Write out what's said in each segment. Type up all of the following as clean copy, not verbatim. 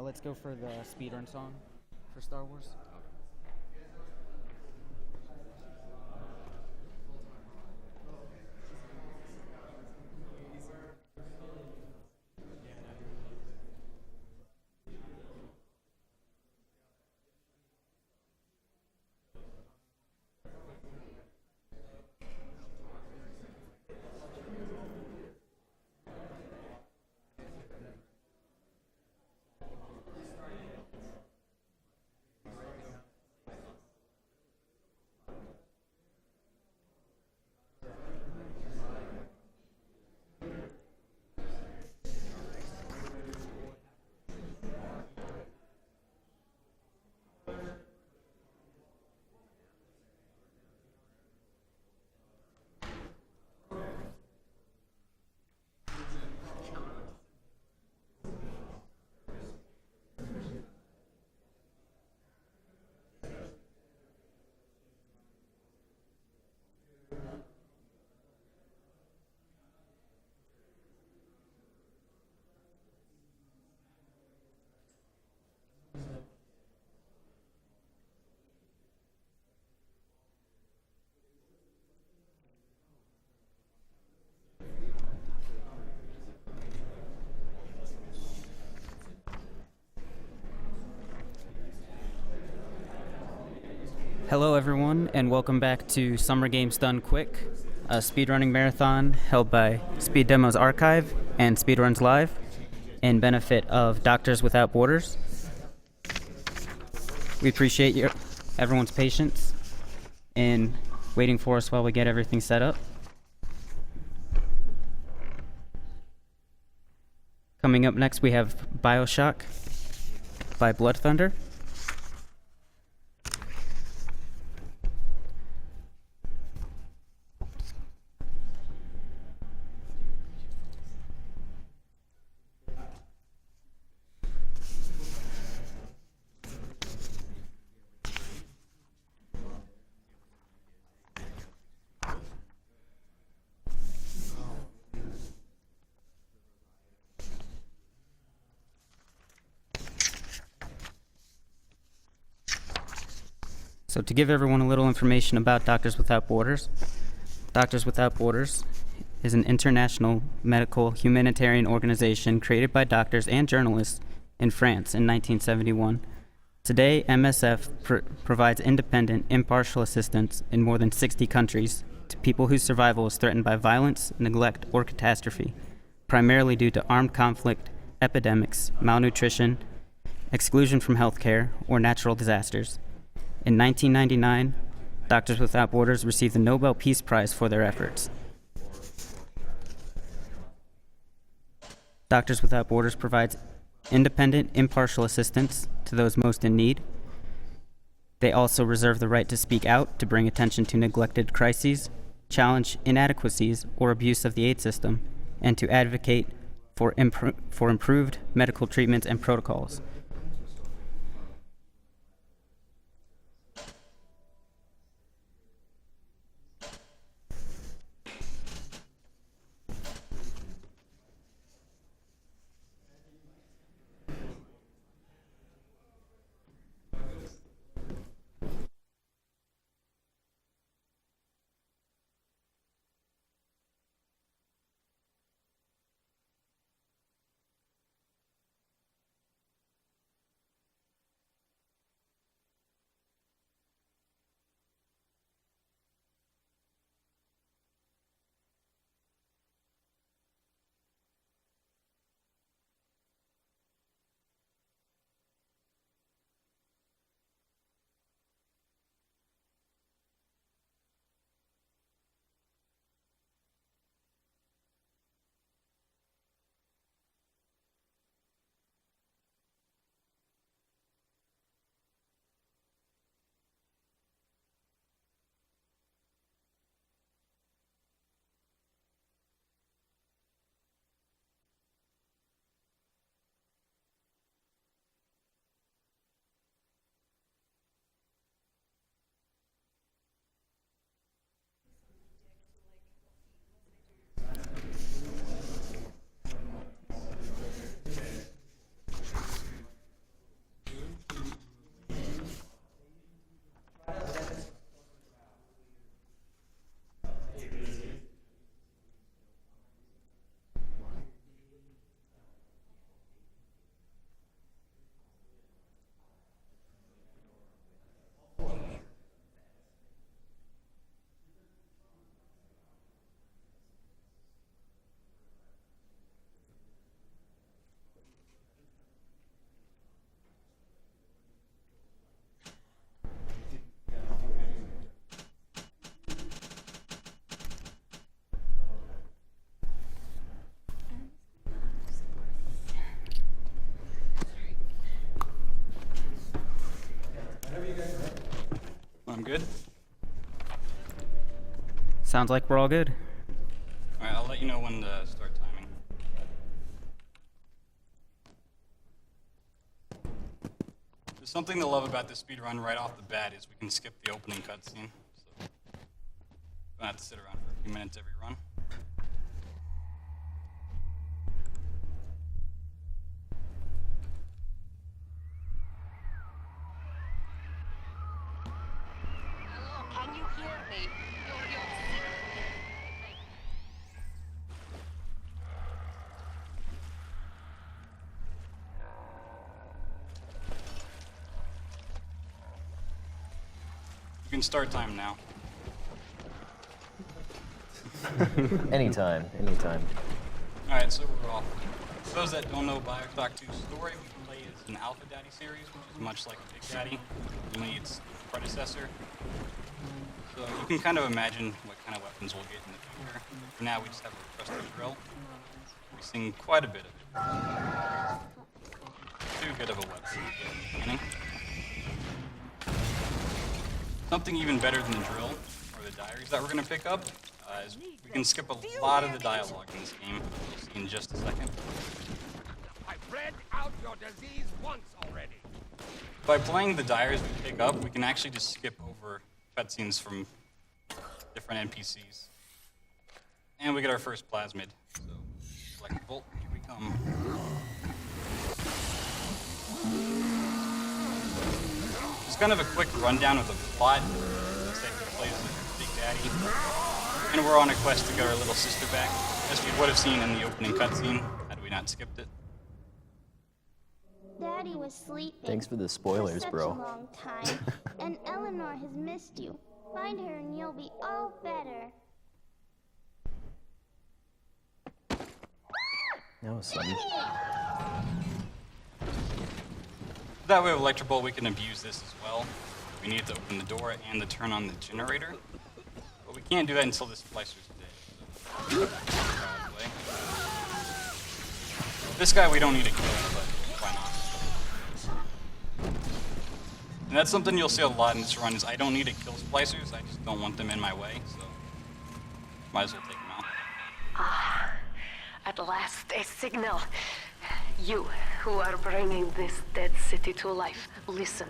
Let's go for the speedrun song for Star Wars. Hello everyone, and welcome back to Summer Games Done Quick, a speedrunning marathon held by Speed Demos Archive and Speedruns Live in benefit of Doctors Without Borders. We appreciate everyone's patience in waiting for us while we get everything set up. Coming up next, we have Bioshock by BloodThunder. So to give everyone a little information about Doctors Without Borders, Doctors Without Borders is an international medical humanitarian organization created by doctors and journalists in France in 1971. Today, MSF provides independent, impartial assistance in more than 60 countries to people whose survival is threatened by violence, neglect, or catastrophe, primarily due to armed conflict, epidemics, malnutrition, exclusion from healthcare, or natural disasters. In 1999, Doctors Without Borders received the Nobel Peace Prize for their efforts. Doctors Without Borders provides independent, impartial assistance to those most in need. They also reserve the right to speak out to bring attention to neglected crises, challenge inadequacies or abuse of the aid system, and to advocate for improved medical treatments and protocols. good? Sounds like we're all good. Alright, I'll let you know when to start timing. There's something to love about this speedrun right off the bat is we can skip the opening cutscene. So don't have to sit around for a few minutes every run. Can you hear me? You can start time now. Anytime, anytime. Alright, so we're off. For those that don't know Bioshock 2's story, we play as an Alpha Daddy series, which is much like a Big Daddy, only its predecessor. So you can kind of imagine what kind of weapons we'll get in the future. For now, we just have a trusty drill. We've seen quite a bit of it. Too good of a weapon at the beginning. Something even better than the drill, or the diaries that we're going to pick up, is we can skip a lot of the dialogue in this game. We'll see in just a second. I've read out your disease once already. By playing the diaries we pick up, we can actually just skip over cutscenes from different NPCs. And we get our first plasmid. So, electric bolt, here we come. Just kind of a quick rundown of the plot. Let's say we play as Big Daddy. And we're on a quest to get our little sister back, as we would have seen in the opening cutscene, had we not skipped it. Daddy was sleeping. Thanks for the spoilers, for such bro. a long time, and Eleanor has missed you. Find her and you'll be all better. That was sudden. That way with Electric Bolt we can abuse this as well. We need to open the door and to turn on the generator. But we can't do that until this splicer's dead. So. This guy we don't need to kill, but why not? And that's something you'll see a lot in this run is I don't need to kill splicers, I just don't want them in my way, so might as well take them out. Ah, at last a signal. You, who are bringing this dead city to life, listen.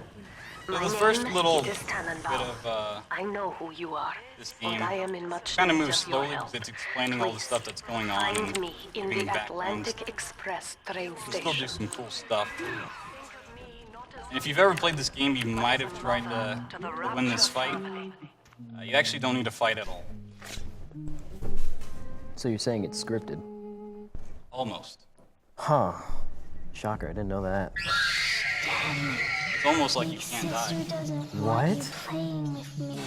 So My the first name little is bit Tannenbaum. of I know who you are, this and game I am in much kind of need moves of your slowly help. because it's explaining all the Please, stuff that's going on find and me in giving the backgrounds. Atlantic Express train We'll still do station. some cool stuff. And if you've ever played this game, you might have tried to win this fight. You actually don't need to fight at all. So you're saying it's scripted? Almost. Huh. Shocker, I didn't know that. It's almost like you can't die. Sister doesn't What? want you playing with me.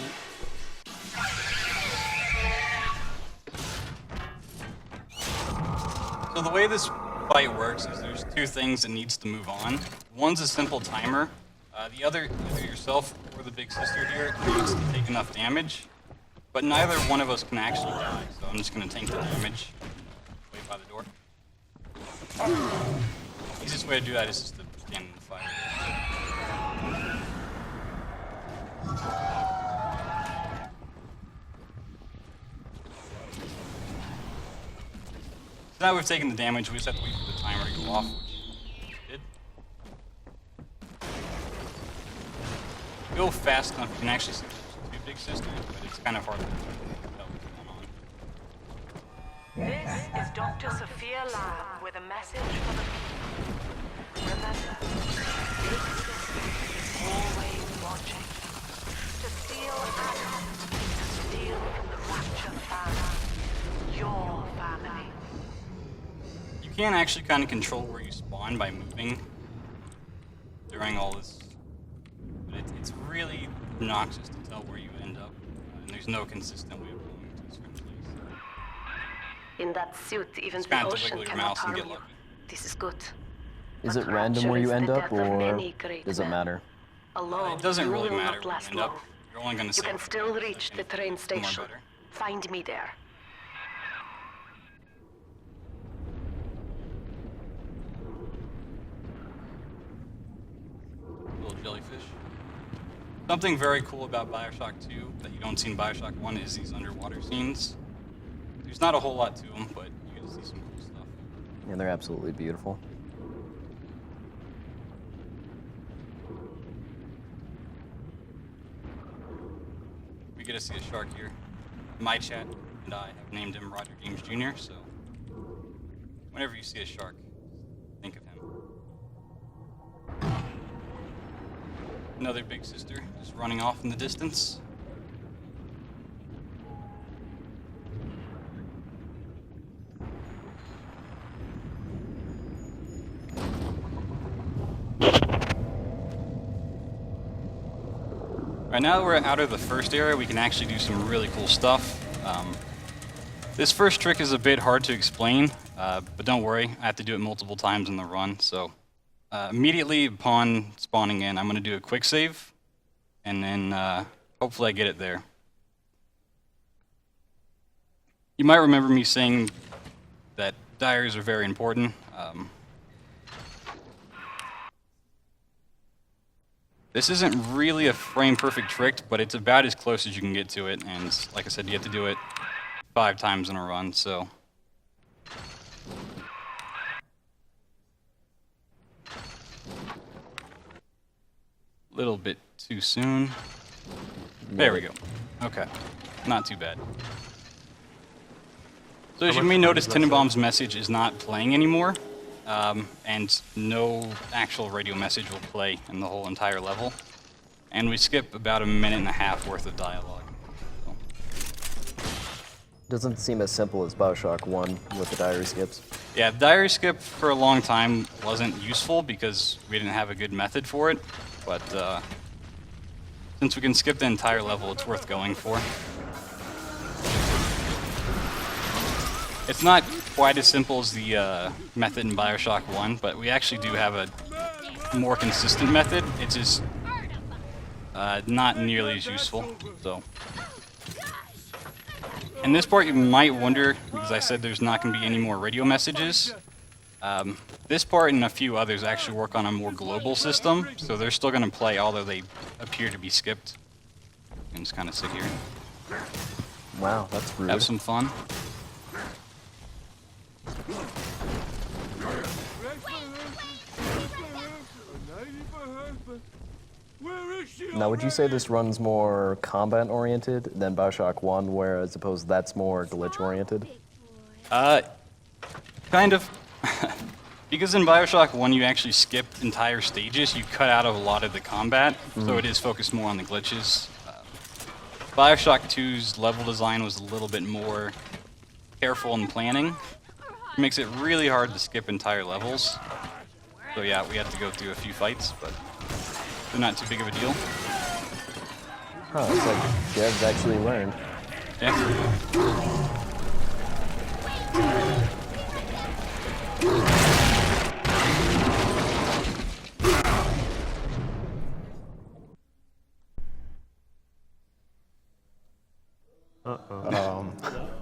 So the way this fight works is there's two things that needs to move on. One's a simple timer. The other, either yourself or the big sister here, needs to take enough damage. But neither one of us can actually die, so I'm just going to tank the damage. Wait by the door. Easiest way to do that is just to stand in the fire. So now we've taken the damage, we just have to wait for the timer to go off, which we did. If you go fast enough, you can actually see the two big sisters, but it's kind of hard to tell what's going on. This is Dr. Sophia Lamb with a message for the people. Remember, Big Sister is always watching. To steal Adam, to steal from the Rapture family. Your family. You can actually kind of control where you spawn by moving during all this, but it's really obnoxious to tell where you end up, and there's no consistent way of going to a certain place. In that suit, even It's the kind of to ocean wiggle your cannot mouse and harm get you. lucky. This is good. Is But it random Rapture where you is end the up, death of or many great does it men. matter? Alone, It doesn't you really will matter not where last you end up. long. You're only going to You save can for still a reach the second, train more station. better. Find me there. Little jellyfish. Something very cool about Bioshock 2 that you don't see in Bioshock 1 is these underwater scenes. There's not a whole lot to them, but you get to see some cool stuff. Yeah, they're absolutely beautiful. We get to see a shark here. My chat and I have named him Roger James Jr., so whenever you see a shark, think of him. Another big sister just running off in the distance. Right now that we're out of the first area, we can actually do some really cool stuff. This first trick is a bit hard to explain, but don't worry, I have to do it multiple times in the run. So immediately upon spawning in, I'm going to do a quick save, and then hopefully I get it there. You might remember me saying that diaries are very important. This isn't really a frame-perfect trick, but it's about as close as you can get to it, and like I said, you have to do it 5 times in a run, so... Little bit too soon. There we go. Okay, not too bad. So as you may notice, Tenenbaum's message is not playing anymore. And no actual radio message will play in the whole entire level. And we skip about 1.5 minutes worth of dialogue. So. Doesn't seem as simple as Bioshock 1 with the diary skips. Yeah, diary skip for a long time wasn't useful because we didn't have a good method for it. But since we can skip the entire level, it's worth going for. It's not quite as simple as the method in Bioshock 1, but we actually do have a more consistent method. It's just not nearly as useful. So, in this part, you might wonder, because I said there's not going to be any more radio messages. This part and a few others actually work on a more global system, so they're still going to play, although they appear to be skipped. You can just kind of sit here. Wow, that's rude. Have some fun. Now, would you say this run's more combat-oriented than Bioshock 1, whereas opposed that's more glitch-oriented? Kind of. Because in Bioshock 1 you actually skip entire stages, you cut out of a lot of the combat, so it is focused more on the glitches. Bioshock 2's level design was a little bit more careful in planning. It makes it really hard to skip entire levels. So yeah, we had to go through a few fights, but they're not too big of a deal. Huh, it's like devs actually learned. Yeah.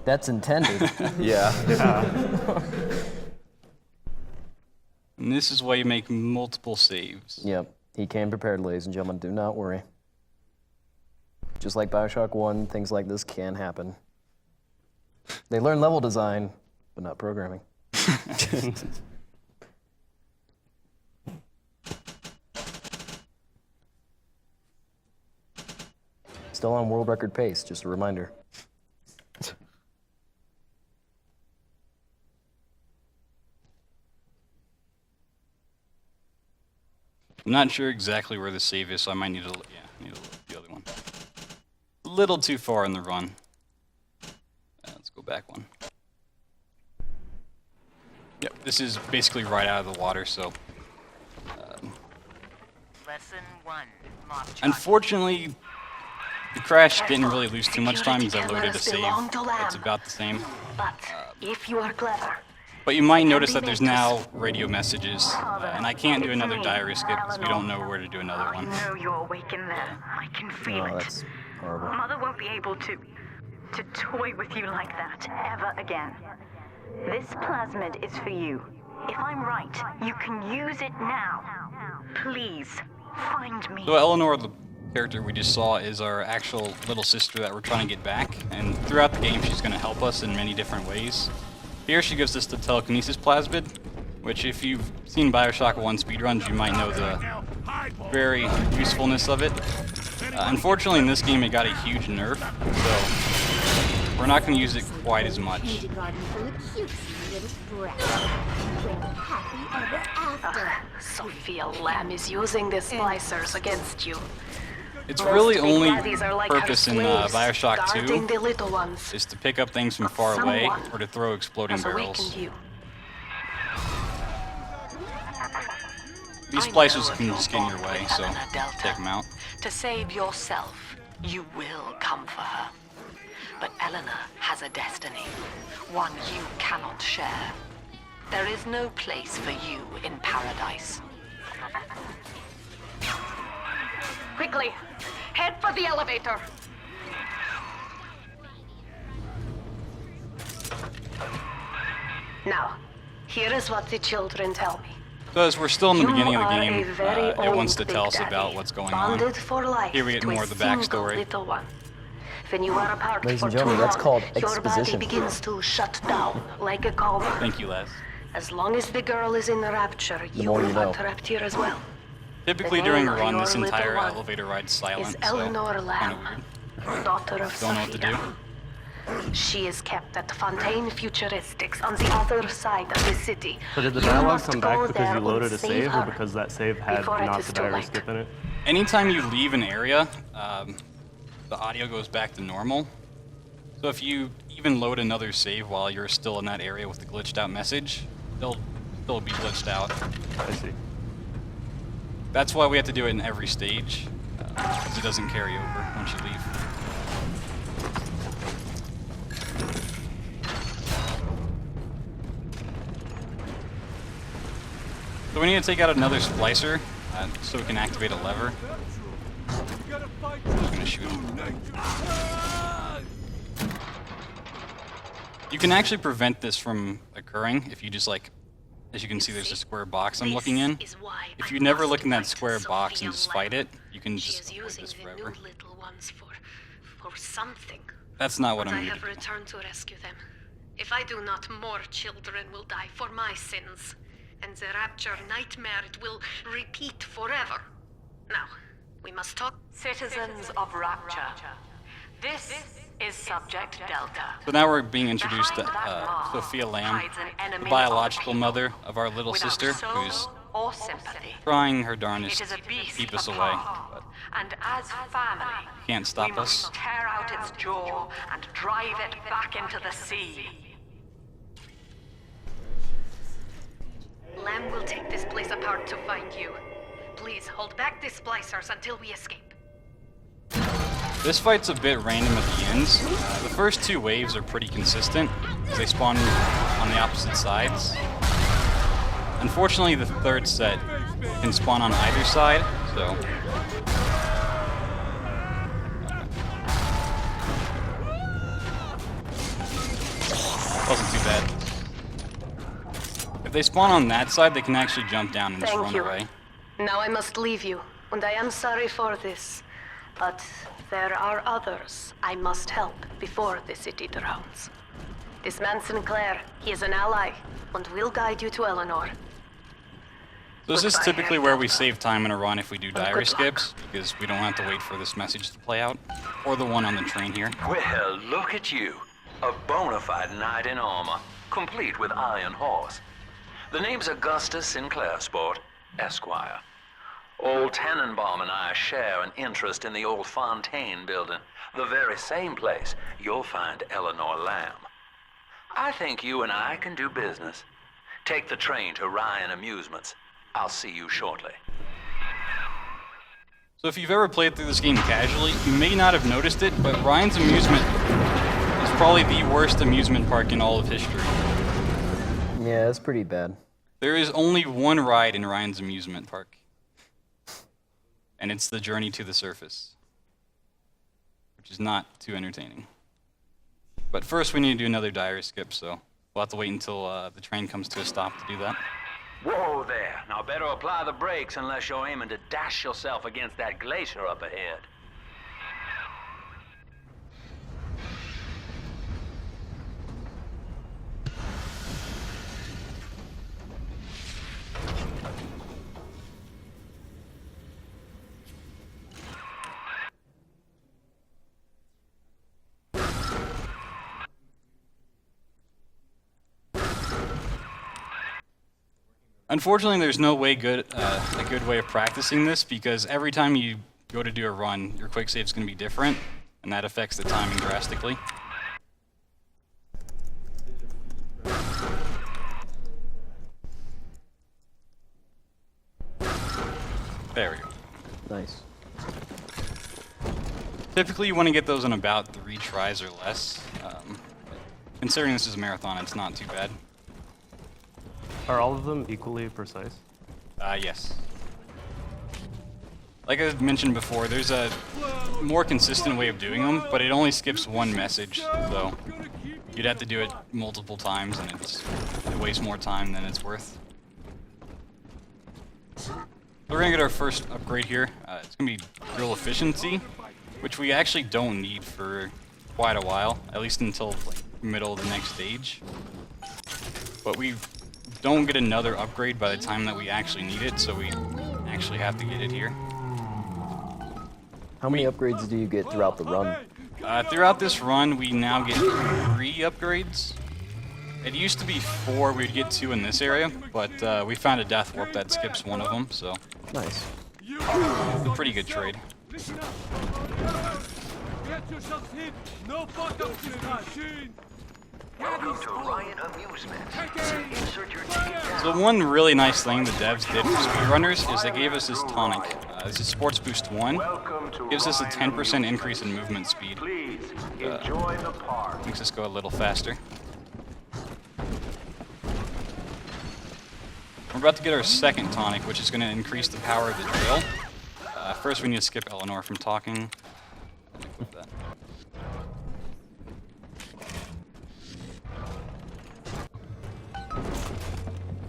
That's intended. Yeah. And this is why you make multiple saves. Yep, he came prepared, ladies and gentlemen. Do not worry. Just like Bioshock 1, things like this can happen. They learn level design, but not programming. Still on world record pace, just a reminder. I'm not sure exactly where the save is, so I might need to look. Yeah, need to look at the other one. A little too far in the run. Let's go back one. Yep, this is basically right out of the water, so. Lesson 1. Unfortunately, the crash didn't really lose too much time because I loaded a save. It's about the same. But if you are clever, But you might notice that there's now radio messages, and I can't do another diary skip because we don't know where to do another one. I know you're awake in there. I can feel Oh, it. that's horrible. Mother won't be able to toy with you like that ever again. This plasmid is for you. If I'm right, you can use it now. Please, find me. So Eleanor, character we just saw is our actual little sister that we're trying to get back, and throughout the game she's going to help us in many different ways. Here she gives us the telekinesis plasmid, which if you've seen Bioshock 1 speedruns, you might know the very usefulness of it. Unfortunately in this game it got a huge nerf, so we're not going to use it quite as much. Sophia Lamb is using the splicers against you. Its Most really big only daddies are like her purpose in slaves, Bioshock guarding 2 the little ones. is to pick up things from far away Someone or to throw exploding has barrels. awakened you. These I splicers know can if just you're get in your born way, with so Helena Delta. take them out. To save yourself, you will come for her. But Eleanor has a destiny, one you cannot share. There is no place for you in paradise. Quickly, head for the elevator. Now, here is what the children tell me. So as we're still in the You beginning of the are game, a very it wants to old tell us Big about Daddy, what's going on. bonded for life Here we get to more a of the single backstory. little one. When you are apart Ladies for and too gentlemen, that's long, called your body exposition. begins to shut down like a collar. Thank you, Les. As long as the girl is in the rapture, you more will you know. be trapped here as well. Typically The during a name of run, your this little entire one elevator ride's silent, Is so Eleanor kind Lamb, of weird. daughter of Don't know what to Sophia. do. She is kept at Fontaine Futuristics on the other side of the city. So did the You dialogue must come go back because there you and loaded a save save, or her because that save had before it not is the too diary late. skip in it? Anytime you leave an area, the audio goes back to normal. So if you even load another save while you're still in that area with the glitched out message, they'll still be glitched out. I see. That's why we have to do it in every stage, because it doesn't carry over once you leave. So we need to take out another splicer, so we can activate a lever. I'm just gonna shoot him. You can actually prevent this from occurring if you just as you can see there's a square box I'm looking in. If you never look in that square box and just fight it, you can She just is avoid using this the forever. new little ones for something. That's not what But I I'm here have to do. returned to rescue them. If I do not, more children will die for my sins. And the rapture nightmare it will repeat forever. Now, we must talk. Citizens of Rapture. This is Subject Delta. So now we're being introduced to Sophia Lamb, the biological mother of our little sister, who's or sympathy. trying her darndest It is a to beast keep us away, apart. And as family, can't stop we must us. tear out its jaw and drive it back into the sea. Lamb will take this place apart to find you. Please hold back the splicers until we escape. This fight's a bit random at the ends. The first two waves are pretty consistent, because they spawn on the opposite sides. Unfortunately, the third set can spawn on either side, so... wasn't too bad. If they spawn on that side, they can actually jump down and just Thank run you. away. Now I must leave you, and I am sorry for this. But there are others I must help before the city drowns. This man Sinclair, he is an ally, and will guide you to Eleanor. So this is Goodbye, typically Harry. where we save time in a run if we do Well, diary good luck. skips, because we don't have to wait for this message to play out, or the one on the train here. Well, look at you. A bona fide knight in armor, complete with iron horse. The name's Augustus Sinclair, Sport, Esquire. Old Tannenbaum and I share an interest in the old Fontaine building, the very same place you'll find Eleanor Lamb. I think you and I can do business. Take the train to Ryan Amusements. I'll see you shortly. So if you've ever played through this game casually, you may not have noticed it, but Ryan's Amusement is probably the worst amusement park in all of history. Yeah, it's pretty bad. There is only one ride in Ryan's Amusement Park, and it's the Journey to the Surface, which is not too entertaining. But first we need to do another diary skip, so we'll have to wait until the train comes to a stop to do that. Whoa there. Now better apply the brakes unless you're aiming to dash yourself against that glacier up ahead. Unfortunately, there's no way a good way of practicing this, because every time you go to do a run, your quick save is going to be different, and that affects the timing drastically. There we go. Nice. Typically, you want to get those in about 3 tries or less. Considering this is a marathon, it's not too bad. Are all of them equally precise? Yes. Like I mentioned before, there's a more consistent way of doing them, but it only skips one message, so you'd have to do it multiple times, and it wastes more time than it's worth. So we're gonna get our first upgrade here. It's gonna be drill efficiency, which we actually don't need for quite a while, at least until like middle of the next stage. But we don't get another upgrade by the time that we actually need it, so we actually have to get it here. How many upgrades do you get throughout the run? Throughout this run, we now get 3 upgrades. It used to be 4, we'd get 2 in this area, but we found a death warp that skips one of them, so Nice. pretty good trade. Listen up. Get yourselves hit. No fuck-ups in the machine. Welcome to Riot Amusement. Insert your ticket. So one really nice thing the devs did for speedrunners is they gave us this tonic. This is Sports Boost 1. Welcome to Gives us a Riot 10% Amusement. increase in movement speed. Please enjoy the park. Makes us go a little faster. We're about to get our second tonic, which is going to increase the power of the drill. First, we need to skip Eleanor from talking. Let me click that.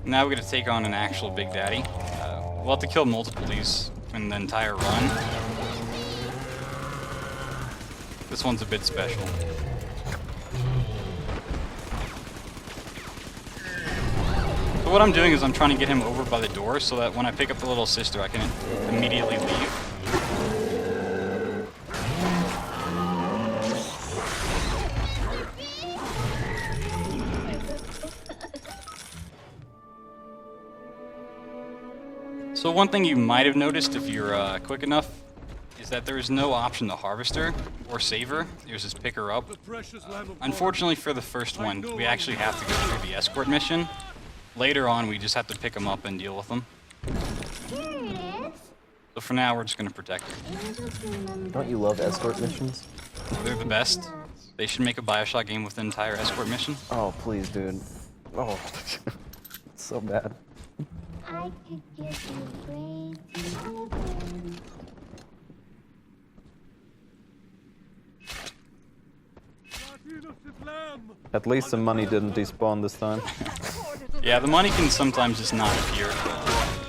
Now we're going to take on an actual Big Daddy. We'll have to kill multiple of these in the entire run. This one's a bit special. So what I'm doing is I'm trying to get him over by the door so that when I pick up the little sister, I can immediately leave. So one thing you might have noticed if you're quick enough is that there is no option to harvester or saver. There's this pick her up. Unfortunately for the first one, we actually have to go through the escort mission. Later on, we just have to pick them up and deal with them. Here it is. So for now, we're just going to protect her. Don't you love escort missions? They're the best. They should make a Bioshock game with an entire escort mission. Oh, please, dude. Oh, it's so bad. I could give you brains and ribbons. At least the money didn't despawn this time. Yeah, the money can sometimes just not appear.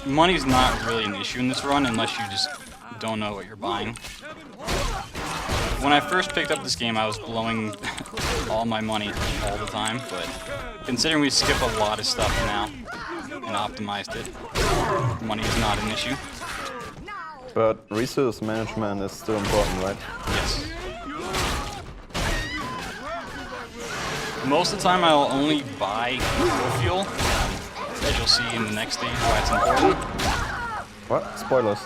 Money's not really an issue in this run unless you just don't know what you're buying. When I first picked up this game, I was blowing all my money all the time, but considering we skip a lot of stuff now and optimized it, money is not an issue. But resource management is still important, right? Yes. Most of the time, I'll only buy fuel, as you'll see in the next stage why it's important. What? Spoilers.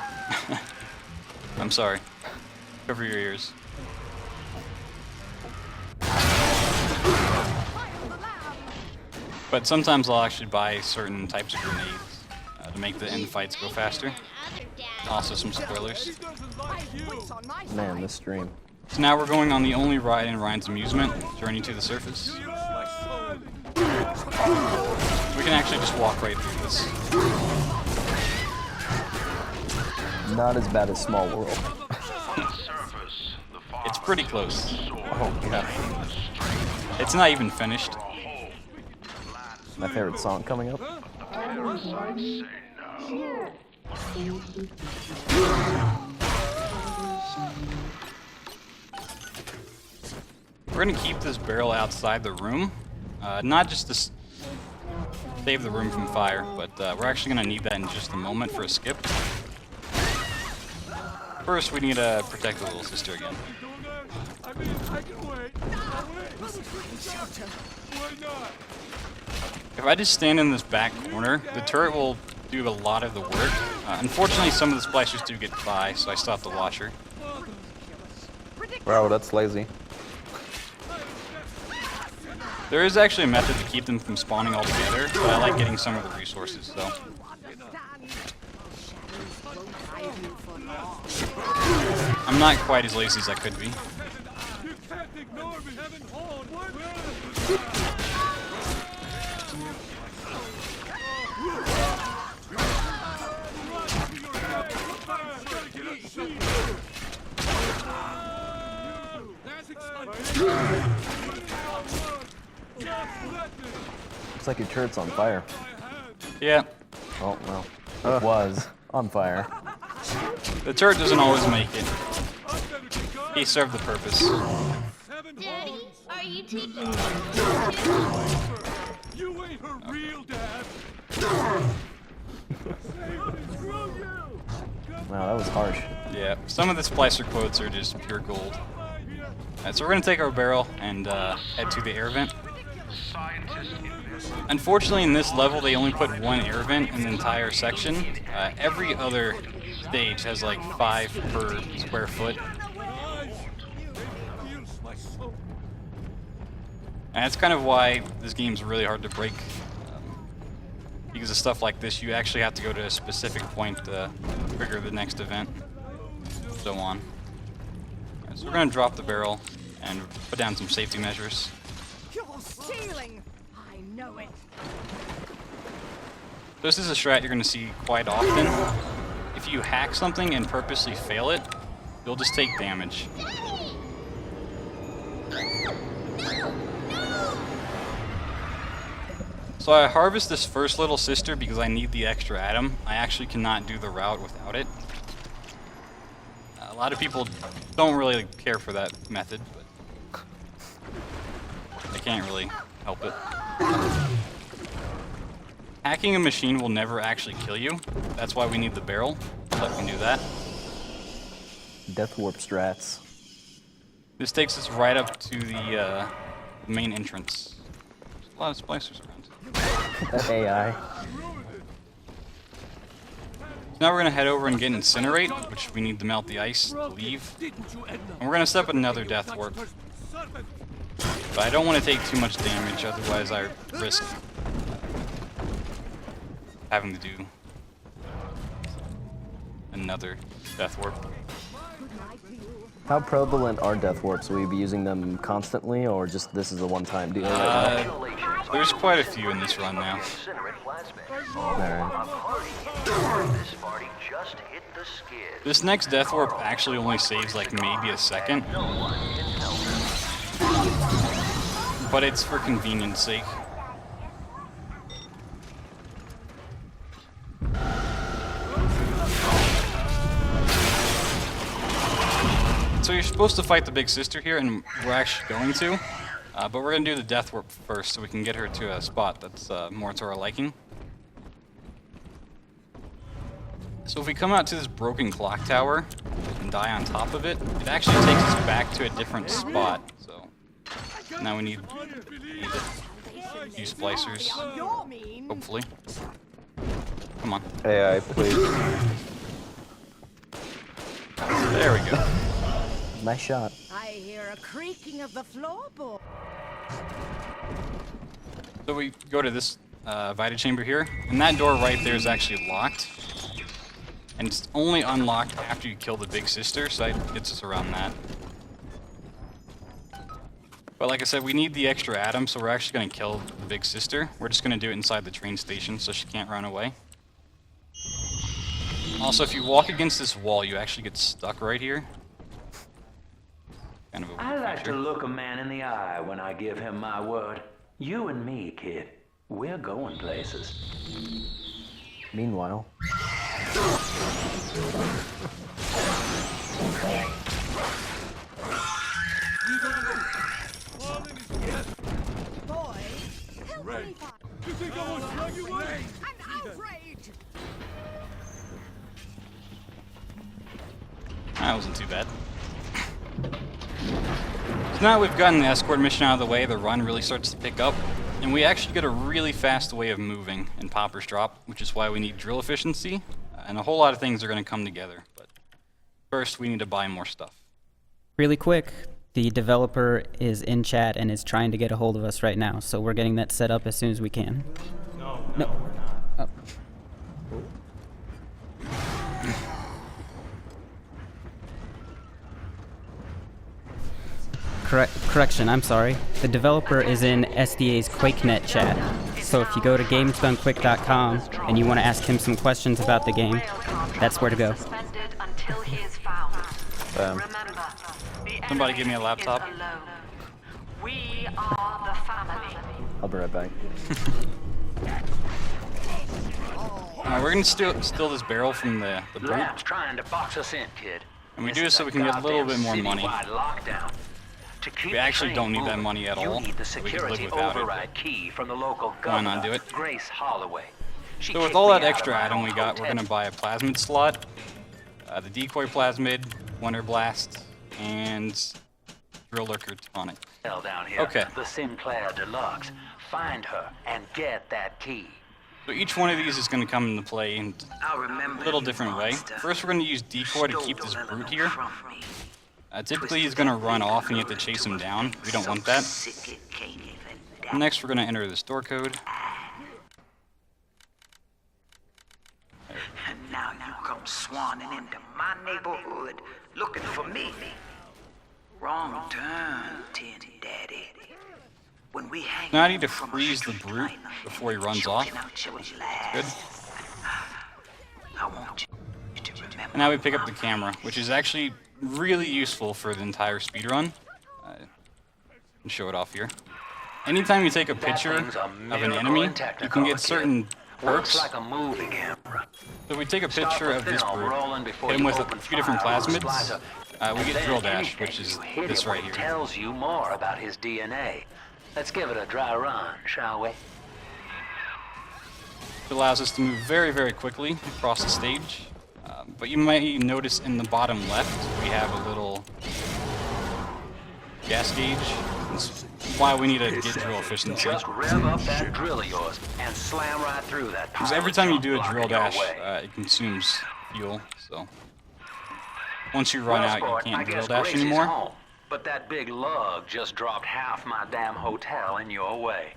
I'm sorry. Cover your ears. But sometimes I'll actually buy certain types of grenades to make the end fights go faster. Also some spoilers. Man, this stream. So now we're going on the only ride in Ryan's Amusement, Journey to the Surface. We can actually just walk right through this. Not as bad as Small World. It's pretty close. Oh, yeah. It's not even finished. My favorite song coming up. Sure. We're gonna keep this barrel outside the room, not just to save the room from fire, but we're actually gonna need that in just a moment for a skip. First, we need to protect the little sister again. I mean, I can wait. I'll wait. Why not? If I just stand in this back corner, the turret will do a lot of the work. Unfortunately, some of the splicers do get by, so I still have to watch her. Wow, that's lazy. There is actually a method to keep them from spawning all together, but I like getting some of the resources, so. I'm not quite as lazy as I could be. You can't ignore me having horn. Looks like your turret's on fire. Yeah, Oh, well. It was on fire. the turret doesn't always make it. He served the purpose. Daddy, are you taking me? You ain't her real dad. Wow, that was harsh. Yeah, some of the splicer quotes are just pure gold. Alright, so we're gonna take our barrel and head to the air vent. Unfortunately, in this level, they only put one air vent in the entire section. Every other stage has like 5 per square foot. And that's kind of why this game's really hard to break. Because of stuff like this, you actually have to go to a specific point to trigger the next event. So on. Alright, so we're gonna drop the barrel and put down some safety measures. You're stealing! I know it. This is a strat you're gonna see quite often. If you hack something and purposely fail it, you'll just take damage. So I harvest this first little sister because I need the extra atom. I actually cannot do the route without it. A lot of people don't really care for that method, but they can't really help it. Hacking a machine will never actually kill you. That's why we need the barrel, so I can do that. Death warp strats. This takes us right up to the main entrance. There's a lot of splicers around. That AI. So now we're gonna head over and get Incinerate, which we need to melt the ice to leave. And we're gonna step another death warp. But I don't want to take too much damage, otherwise I risk having to do another death warp. How prevalent are death warps? Will you be using them constantly, or just this is a one-time deal? There's quite a few in this run now. Alright. This next death warp actually only saves like maybe a second. But it's for convenience sake. So you're supposed to fight the big sister here, and we're actually going to. But we're going to do the death warp first so we can get her to a spot that's more to our liking. So if we come out to this broken clock tower and die on top of it, it actually takes us back to a different spot. So now we need a few splicers, hopefully. Come on. AI, please. There we go. Nice shot. I hear a creaking of the floorboard. So we go to this Vita chamber here, and that door right there is actually locked. And it's only unlocked after you kill the big sister, so that gets us around that. But like I said, we need the extra atom, so we're actually going to kill the big sister. We're just going to do it inside the train station so she can't run away. Also, if you walk against this wall, you actually get stuck right here. Kind of a I like feature. to look a man in the eye when I give him my word. You and me, kid. We're going places. Meanwhile, Boy, help me find You think I won't drag you away? an outrage! That wasn't too bad. So now we've gotten the escort mission out of the way, the run really starts to pick up, and we actually get a really fast way of moving in Popper's Drop, which is why we need drill efficiency, and a whole lot of things are going to come together. But first, we need to buy more stuff. Really quick, the developer is in chat and is trying to get a hold of us right now, so we're getting that set up as soon as we can. No, we're not. Correction, I'm sorry. The developer is in SDA's QuakeNet chat. So if you go to gamesdonequick.com and you want to ask him some questions about the game, that's where to go. Suspended until he is found. Remember, the Somebody enemy give me a laptop. is alone. We are the family. I'll be right back. We're going to steal this barrel from the brute, Lab's trying to box us in, kid. and we do this so we can get a little bit more money. Lockdown. To keep We actually the don't train need that moving, money at you all. need the We can live security without it, override key from the local why not governor, do it? Grace Holloway. She So with kicked all that me out extra of my item we own got, we're hotel. going to buy a plasmid slot, the decoy plasmid, Wonder Blast, and drill lurker tonic. Down here, Okay. the Sinclair Deluxe. Find her and get that key. So each one of these is going to come into play in a little different way. First, we're going to use decoy to keep this brute here. Typically, he's going to run off and you have to chase him down. We don't want that. Next, we're going to enter the store code. And now you come swanning into my neighborhood looking for me. Wrong turn, Tin Daddy. When we hang Now I need to from a freeze the street brute light before he and runs choking off. out your laugh, Good. I want you to remember. And now we pick up the camera, which is actually really useful for the entire speedrun. And show it off here. Anytime you take a picture thing's a of an miracle enemy, in you Technicolor, can get kid. certain Works perks. like a movie camera. So if we take a Start picture with of this film brute, rolling before hit him you with a open few different fire on the plasmids, splicer. we And get then drill dash, anything which is you hit this it right with here. tells you more about his DNA. Let's give it a dry run, shall we? It allows us to move very, very quickly across the stage. But you might notice in the bottom left, we have a little gas gauge. That's why we need to get drill efficiency. Just rev up that drill of yours and slam right through that pile Because every of time you junk do a blocking drill your dash, way. it consumes fuel. So once you run Well, out, sport, you I can't drill guess dash Grace is anymore. home, but that big lug just dropped half my damn hotel in your way.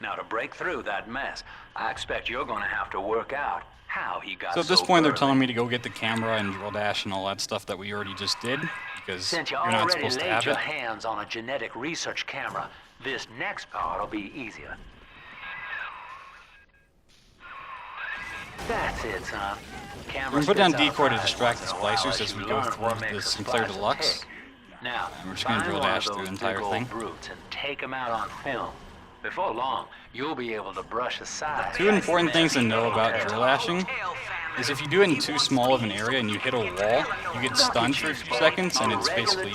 Now to break through that mess, I expect you're gonna have to work out how he got So at this point, they're burly. telling me to go get the camera and drill dash and all that stuff that we already just did, because Since you you're not already supposed to laid have your it. hands on a genetic research camera, this next part will be easier. That's it, son. Camera We can put down spits out decoy to fire distract once the in a while splicers as as we you go learn through what makes the a Sinclair splicer Deluxe. tick. Now, And we're just gonna find drill one of dash through those the entire big old thing. brutes and take them out on film. Before long, you'll be able to brush aside. Two important things to know about drill dashing is if you do it in too small of an area and you hit a wall, you get stunned for a few seconds and it's basically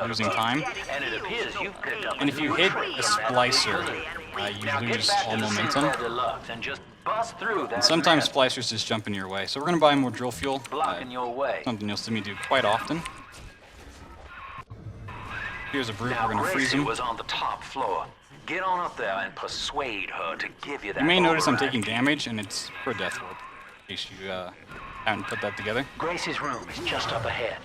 losing time. And it appears you've picked up And if you hit a splicer, you lose all momentum. and just bust through that And sometimes mess splicers just jump in your way. So we're going to buy more drill fuel. blocking your way. Something you'll see me do quite often. Here's a brute, Now, we're going to freeze Gracie him. was on the top floor. Get on up there and persuade her to give you that You may notice I'm override. taking damage, and it's for death warp, in case you haven't put that together. Gracie's room is just up ahead.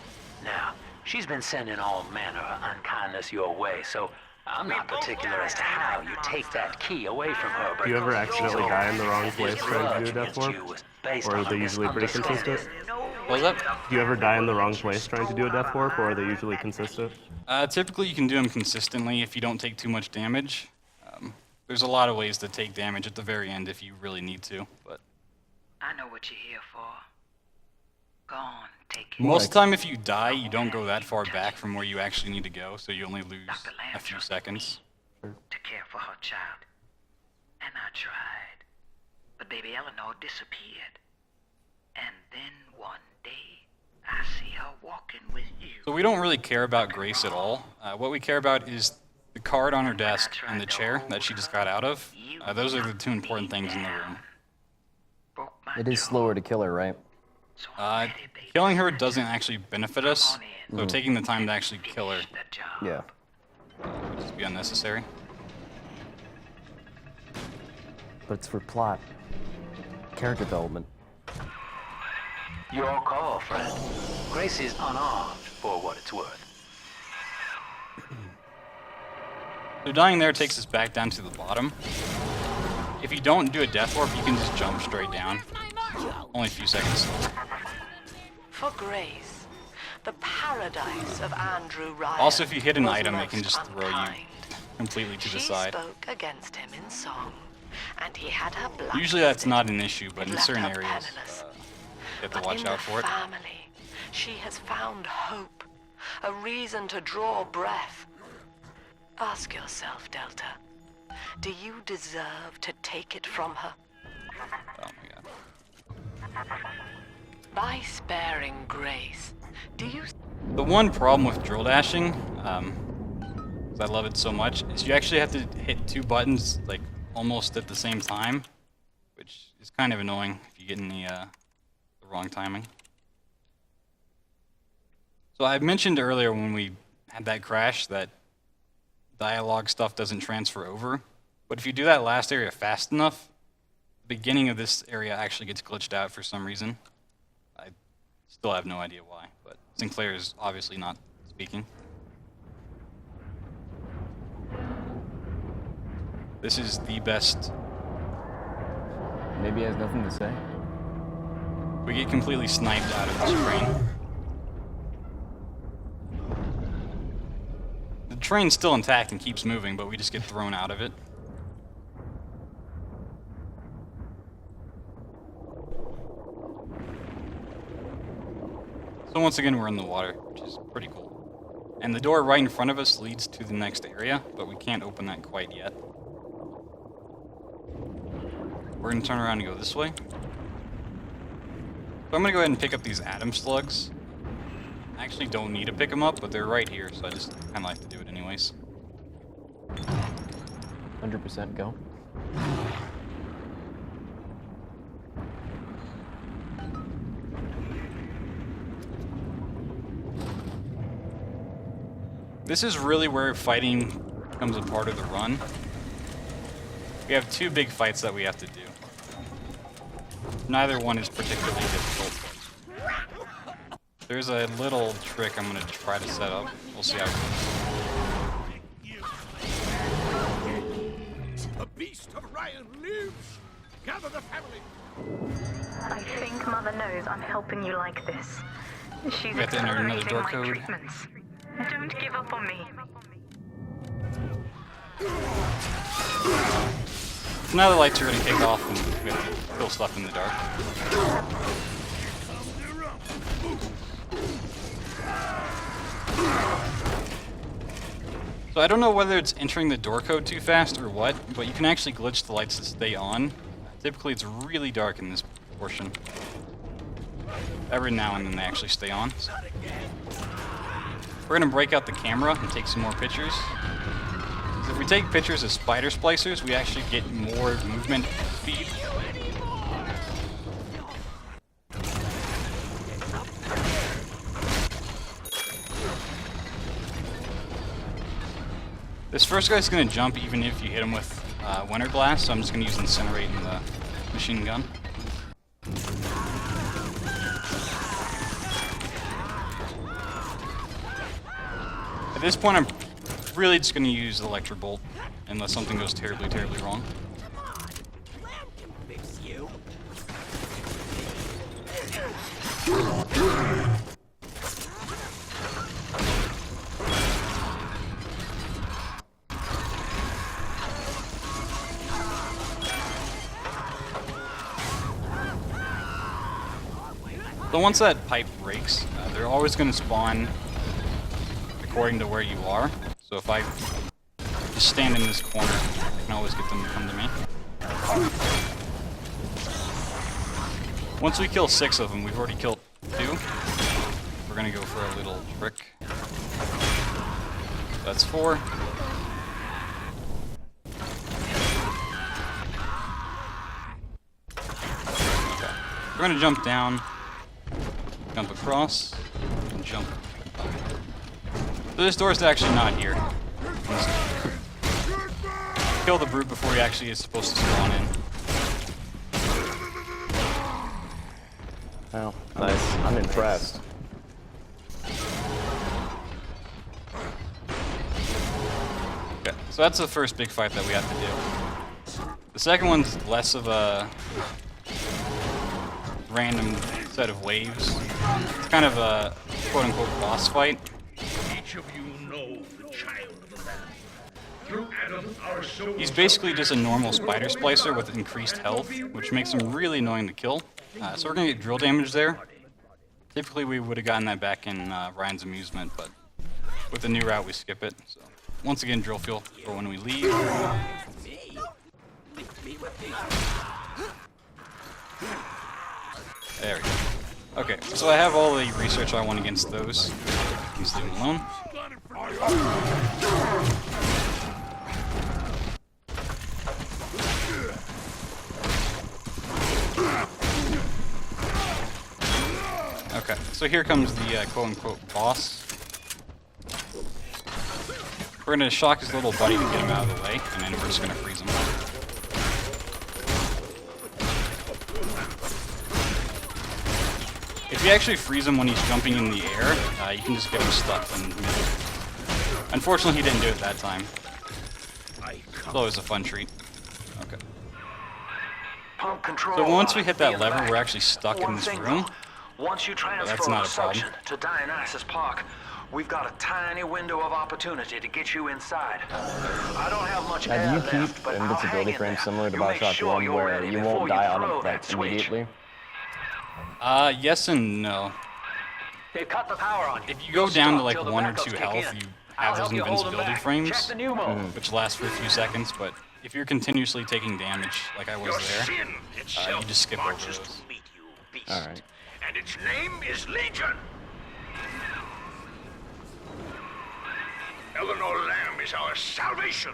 Now, she's been sending all manner of unkindness your way, so I'm not particular as to how you take that key away from her. But Do you ever accidentally she's die in the wrong this place trying to do a grudge death warp? against you was based Or are on they a usually pretty consistent? misunderstanding. What was that? Do you ever die in the wrong place trying to do a death warp, or are they usually consistent? Typically, you can do them consistently if you don't take too much damage. There's a lot of ways to take damage at the very end if you really need to, but I know what you're here for. Go on, take it. most of the time if you die, you don't go that far back from where you actually need to go, so you only lose a few seconds. To care for her child. And I tried. But baby Eleanor disappeared. And then one day, I see her walking with you. So we don't really care about Grace at all. What we care about is the card on her desk and the chair that she just got out of. Those are the two important things in the room. It is slower to kill her, right? Killing her doesn't actually benefit us, so taking the time to actually kill her Yeah. would just be unnecessary. But it's for plot. Character development. Your call, friend. Grace is unarmed for what it's worth. So dying there takes us back down to the bottom. If you don't do a death warp, you can just jump straight down. Only a few seconds. For Grace, the paradise of Andrew Ryan. Also, if you hit an was item, it most can just throw you unkind. completely to the She side. spoke against him in song, and he had her blacklisted. Usually that's not an issue, but It in left certain her areas, penniless. you have to But watch in out the for it. family, she has found hope, a reason to draw breath. Ask yourself, Delta, do you deserve to take it from her? Oh my god. By sparing Grace, do you... The one problem with drill dashing, 'cause I love it so much, is you actually have to hit two buttons like almost at the same time, which is kind of annoying if you get in the wrong timing. So I mentioned earlier when we had that crash that dialogue stuff doesn't transfer over, but if you do that last area fast enough, the beginning of this area actually gets glitched out for some reason. I still have no idea why, but Sinclair is obviously not speaking. This is the best. Maybe he has nothing to say. We get completely sniped out of this train. The train's still intact and keeps moving, but we just get thrown out of it. So once again, we're in the water, which is pretty cool. And the door right in front of us leads to the next area, but we can't open that quite yet. We're gonna turn around and go this way. So I'm gonna go ahead and pick up these atom slugs. I actually don't need to pick them up, but they're right here, so I just kind of like to do it anyways. 100% go. This is really where fighting becomes a part of the run. We have two big fights that we have to do. Neither one is particularly difficult. There's a little trick I'm going to try to set up. We'll see how it goes. The beast of Ryan lives! Gather the family! I think Mother knows I'm helping you like this. She's We have to enter another door accelerating my code. treatments. Don't give up on me. So now the lights are going to kick off and we have to kill stuff in the dark. So I don't know whether it's entering the door code too fast or what, but you can actually glitch the lights to stay on. Typically it's really dark in this portion. Every now and then they actually stay on. We're going to break out the camera and take some more pictures. So if we take pictures of spider splicers, we actually get more movement speed. This first guy's going to jump even if you hit him with Winter Blast, so I'm just going to use Incinerate in the machine gun. At this point, I'm really just going to use Electric Bolt, unless something goes terribly, terribly wrong. So once that pipe breaks, they're always going to spawn according to where you are. So if I just stand in this corner, I can always get them to come to me. Once we kill 6 of them, we've already killed 2. We're gonna go for a little trick. That's 4. Okay. We're gonna jump down, jump across, and jump. So this door's actually not here. Kill the brute before he actually is supposed to spawn in. Well, nice. I'm impressed. Okay, so that's the first big fight that we have to do. The second one's less of a random set of waves. It's kind of a quote-unquote boss fight. Each of you know the child of the land. Through Adam, our souls He's basically just a normal spider splicer with increased health, which makes him really annoying to kill. So we're gonna get drill damage there. Typically we would have gotten that back in Ryan's Amusement, but with the new route we skip it. So once again, drill fuel for when we leave. There we go. Okay, so I have all the research I want against those. Just leave them alone. Okay, so here comes the quote-unquote boss. We're gonna shock his little buddy to get him out of the way, and then we're just gonna freeze him. If you actually freeze him when he's jumping in the air, you can just get him stuck in the middle. Unfortunately, he didn't do it that time. It's always a fun treat. Okay. Pump control. So once we hit that lever, we're actually stuck in this room. Once you transfer That's not a suction problem. to Dionysus Park, we've got a tiny window of opportunity to get you inside. I don't have much Now, air do you left, keep but I'll hang invincibility in frames there. similar to You make Bioshock sure 1 you're where ready you before won't you die on throw it that like switch. immediately? Yes and no. They cut the power on you. If you go down to like Till the 1 or backups 2 kick health, in. you I'll have those help you hold 'em invincibility back. frames, Check the new mode. which last for a few seconds, but if you're continuously taking damage, like I was Your there, sin itself you just skip over marches those. to meet you, beast. Alright. And its name is Legion. Eleanor Lamb is our salvation.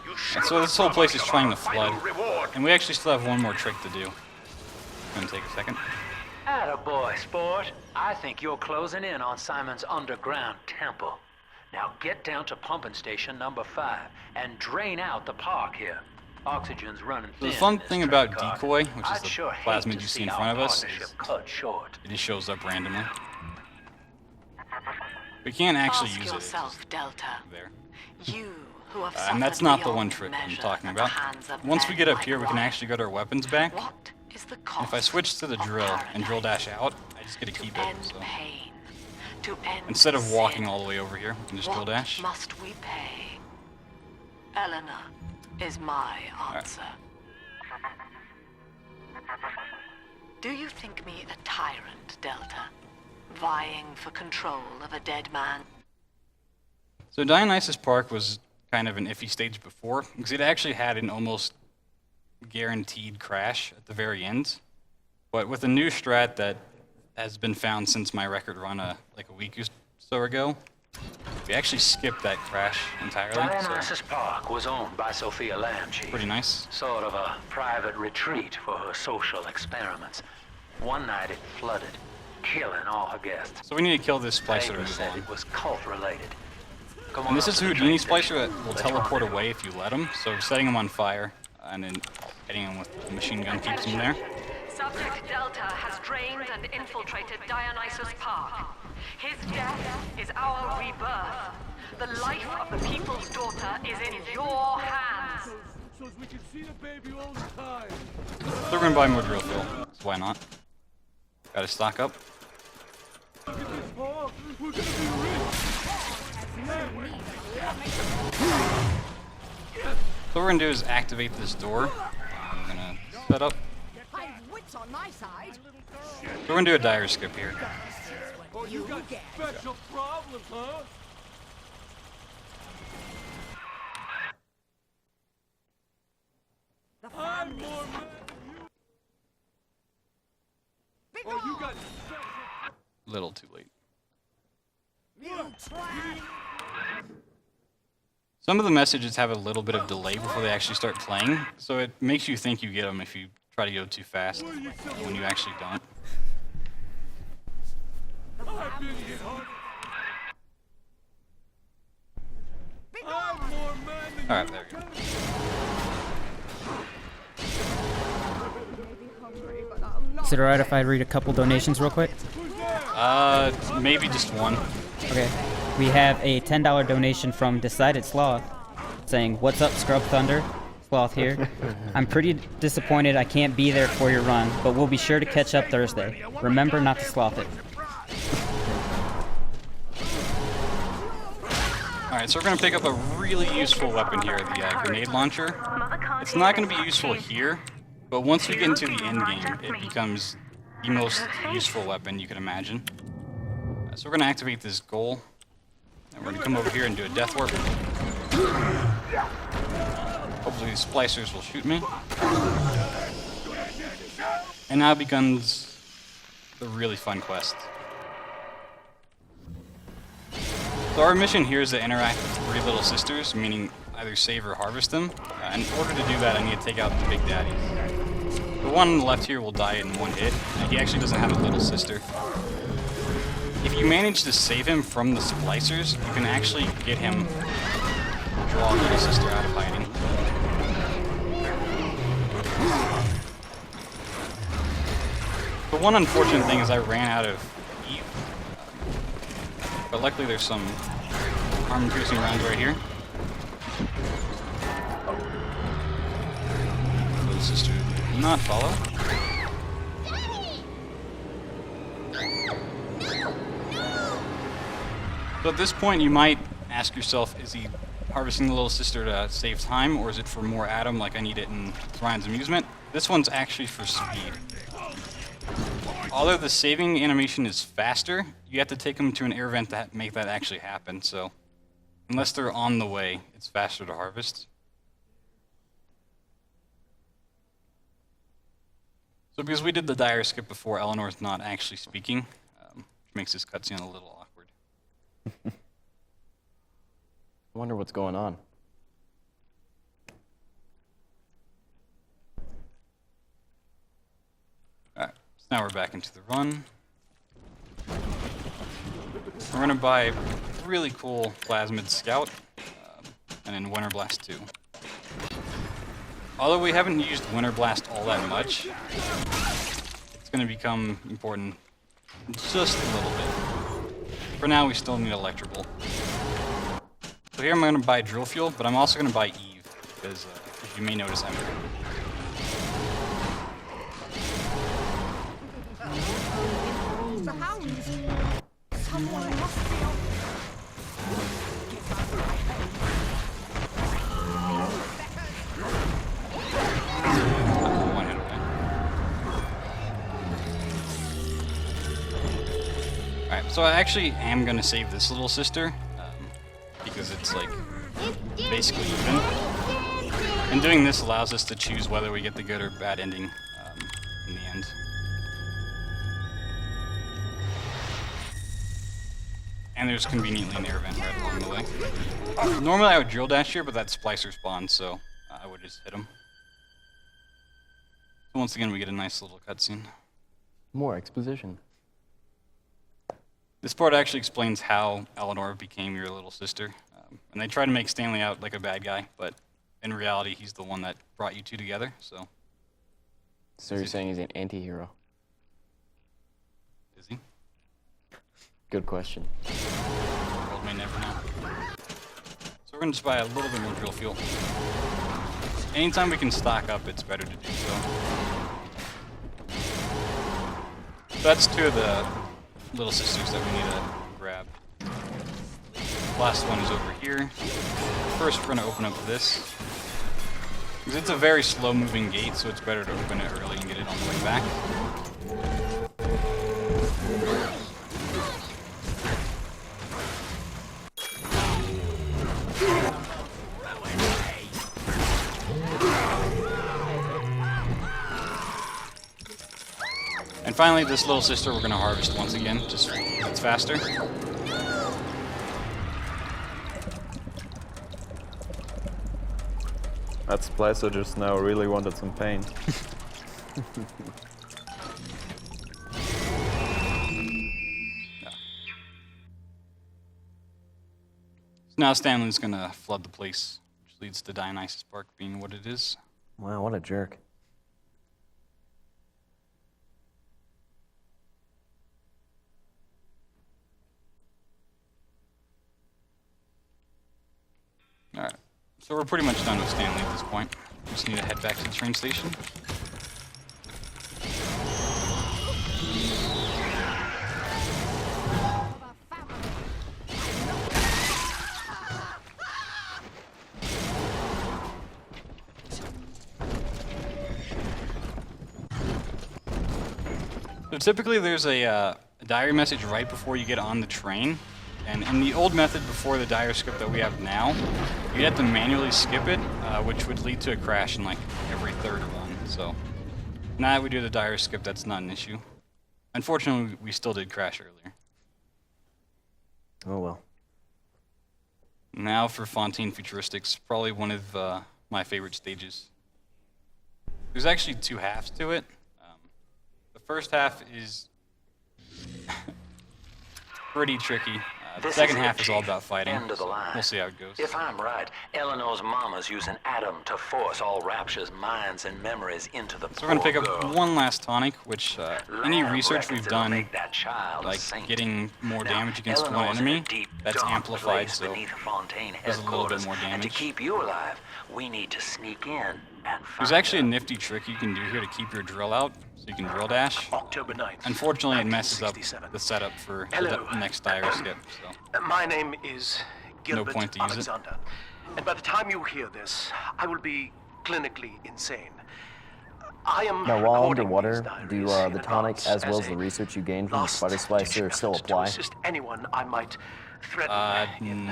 You shall So this whole not place is rob us trying to of our final flood, reward. and we actually still have one more trick to do. Gonna take a second. Attaboy, sport. I think you're closing in on Simon's underground temple. Now get down to pumping station number 5 and drain out the park here. Oxygen's running So thin. the fun in this thing about train car. decoy, which is I'd the sure hate plasmid to you see in our front of us, partnership is cut short. it just shows up randomly. We can't actually Ask use it. yourself, Delta. There. You who have And that's suffered not the beyond one trick I'm measure talking at the about. hands of Once we men get up like here, we can Ryan. actually get our weapons back. What is the And cost if I switch to the of drill and drill paradise? dash out, I just get to keep it. End So pain, to end instead of walking sin. all the way over here, we can just drill What dash. must we pay? Eleanor is my answer. Do you think me a tyrant, Delta? Vying for control of a dead man? So Dionysus Park was kind of an iffy stage before, because it actually had an almost guaranteed crash at the very end. But with a new strat that has been found since my record run like a week or so ago, we actually skipped that crash entirely. Dionysus So Park was owned by Sophia Lamb, Chief. pretty nice. Sort of a private retreat for her social experiments. One night it flooded, killing all her guests. So we need to kill this splicer to Papers move said on. it was cult-related. Come on And this up is to the Houdini train Splicer station. that will Let's teleport rendezvous. away if you let him. So setting him on fire and then hitting him with the machine gun keeps him there. Subject Delta has drained and infiltrated Dionysus Park. His death is our rebirth. The life of the people's daughter is in your hands. So we can see the baby all the time. So we're gonna buy more drill fuel. So why not? Gotta stock up. Look at this, Paul. We're gonna be rich. So what we're gonna do is activate this door. We're gonna set up. I have wits on my side. So we're gonna do a dire skip here. Oh, you got special problems, huh? little too late. Some of the messages have a little bit of delay before they actually start playing, so it makes you think you get them if you try to go too fast when you actually don't. Alright, there we go. Is it alright if I read a couple donations real quick? Maybe just one. Okay. We have a $10 donation from Decided Sloth saying, "What's up, Scrub Thunder? Sloth here. I'm pretty disappointed I can't be there for your run, but we'll be sure to catch up Thursday. Remember not to sloth it." Alright, so we're going to pick up a really useful weapon here, the grenade launcher. It's not going to be useful here, but once we get into the end game, it becomes the most useful weapon you can imagine. So we're going to activate this goal, and we're going to come over here and do a death warp. Hopefully these splicers will shoot me. And now begins the really fun quest. So our mission here is to interact with 3 little sisters, meaning either save or harvest them. And in order to do that, I need to take out the big daddies. The one on the left here will die in 1 hit, and he actually doesn't have a little sister. If you manage to save him from the splicers, you can actually get him to draw a little sister out of hiding. The one unfortunate thing is I ran out of Eve, but luckily there's some armor-piercing rounds right here. Little sister did not follow. So at this point, you might ask yourself, is he harvesting the little sister to save time, or is it for more Adam like I need it in Ryan's amusement? This one's actually for speed. Although the saving animation is faster, you have to take them to an air vent to make that actually happen, so unless they're on the way, it's faster to harvest. So because we did the dire skip before, Eleanor's not actually speaking, which makes this cutscene a little awkward. I wonder what's going on. Alright, so now we're back into the run. We're going to buy a really cool Plasmid Scout, and then Winter Blast 2. Although we haven't used Winter Blast all that much, it's going to become important just a little bit. For now, we still need Electrable. So here I'm going to buy Drill Fuel, but I'm also going to buy Eve, because if you may notice, I'm The hounds! Someone must be on. Get out of my one hit away. Alright, so I actually am going to save this little sister, because it's like basically even. And doing this allows us to choose whether we get the good or bad ending in the end. And there's conveniently an air vent right along the way. Normally I would drill dash here, but that splicer spawned, so I would just hit him. So once again, we get a nice little cutscene. More exposition. This part actually explains how Eleanor became your little sister. And they try to make Stanley out like a bad guy, but in reality, he's the one that brought you two together, so. So you're saying he's an anti-hero? Is he? Good question. The world may never know. So we're gonna just buy a little bit more drill fuel. Anytime we can stock up, it's better to do so. So that's 2 of the little sisters that we need to grab. Last one is over here. First, we're gonna open up this. Because it's a very slow-moving gate, so it's better to open it early and get it on the way back. And And finally, this little sister we're going to harvest once again, just it's faster. That splicer just now really wanted some paint. So now Stanley's going to flood the place, which leads to Dionysus Park being what it is. Wow, what a jerk. Alright, so we're pretty much done with Stanley at this point. Just need to head back to the train station. So typically there's a diary message right before you get on the train. And in the old method before the diary script that we have now, you'd have to manually skip it, which would lead to a crash in like every third run. So now that we do the diary script, that's not an issue. Unfortunately, we still did crash earlier. Oh well. Now for Fontaine Futuristics, probably one of my favorite stages. There's actually two halves to it. The first half is pretty tricky. The second half is all about fighting. End of the line. We'll see how it goes. If I'm right, Eleanor's mama's using Adam to force all Rapture's minds and memories into the So we're going to pick up one last tonic, which any research we've done, like getting more damage against one enemy, that's amplified, so does a little bit more damage. And to keep you alive, we need to sneak in and There's actually a nifty trick you can do here to keep your drill out, so you can drill dash. October 9th, Unfortunately, it messes up the setup for the next diary skip, so my name is Gilbert no point to use Alexander. And by the time you hear this, I will be clinically insane. I am Now, while recording underwater, these do diaries the in tonic advance as well as a the research you gained from the last spider slicer still ditch apply? to assist anyone I might threaten.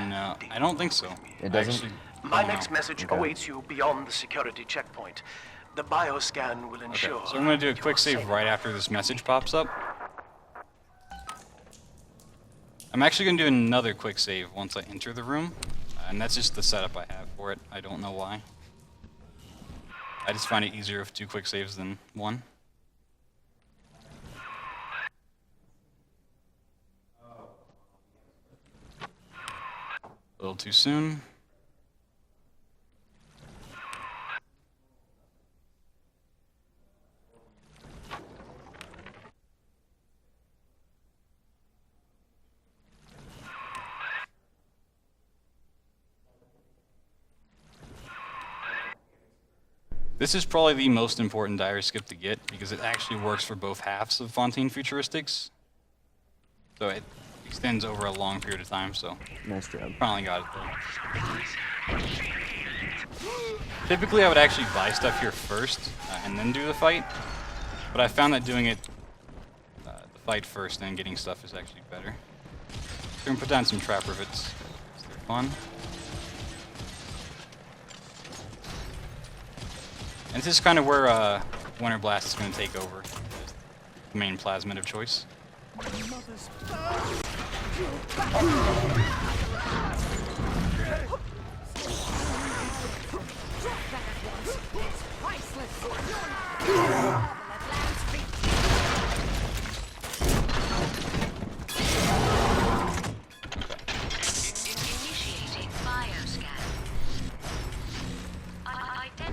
no, I don't think so. It doesn't? Actually, My no. next message Okay. awaits you beyond the security checkpoint. The bioscan will Okay, ensure. so I'm going to do a quick save right after this message pops up. I'm actually going to do another quick save once I enter the room, and that's just the setup I have for it. I don't know why. I just find it easier with 2 quick saves than 1. A little too soon. This is probably the most important diary skip to get because it actually works for both halves of Fontaine Futuristics. So it extends over a long period of time, so Nice job. finally got it though. Typically I would actually buy stuff here first and then do the fight, but I found that doing it the fight first and then getting stuff is actually better. We're gonna put down some trap rivets. They're fun. And this is kind of where Winter Blast is going to take over, as the main plasmid of choice.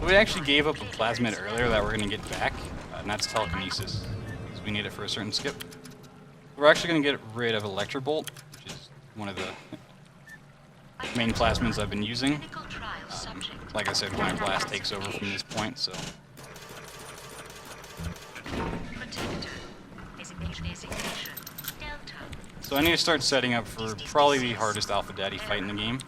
We actually gave up a plasmid earlier that we're going to get back, and that's telekinesis, because we need it for a certain skip. We're actually going to get rid of Electrobolt, which is one of the main plasmids I've been using. Like I said, Winter Blast takes over from this point, so. So I need to start setting up for probably the hardest Alpha Daddy fight in the game.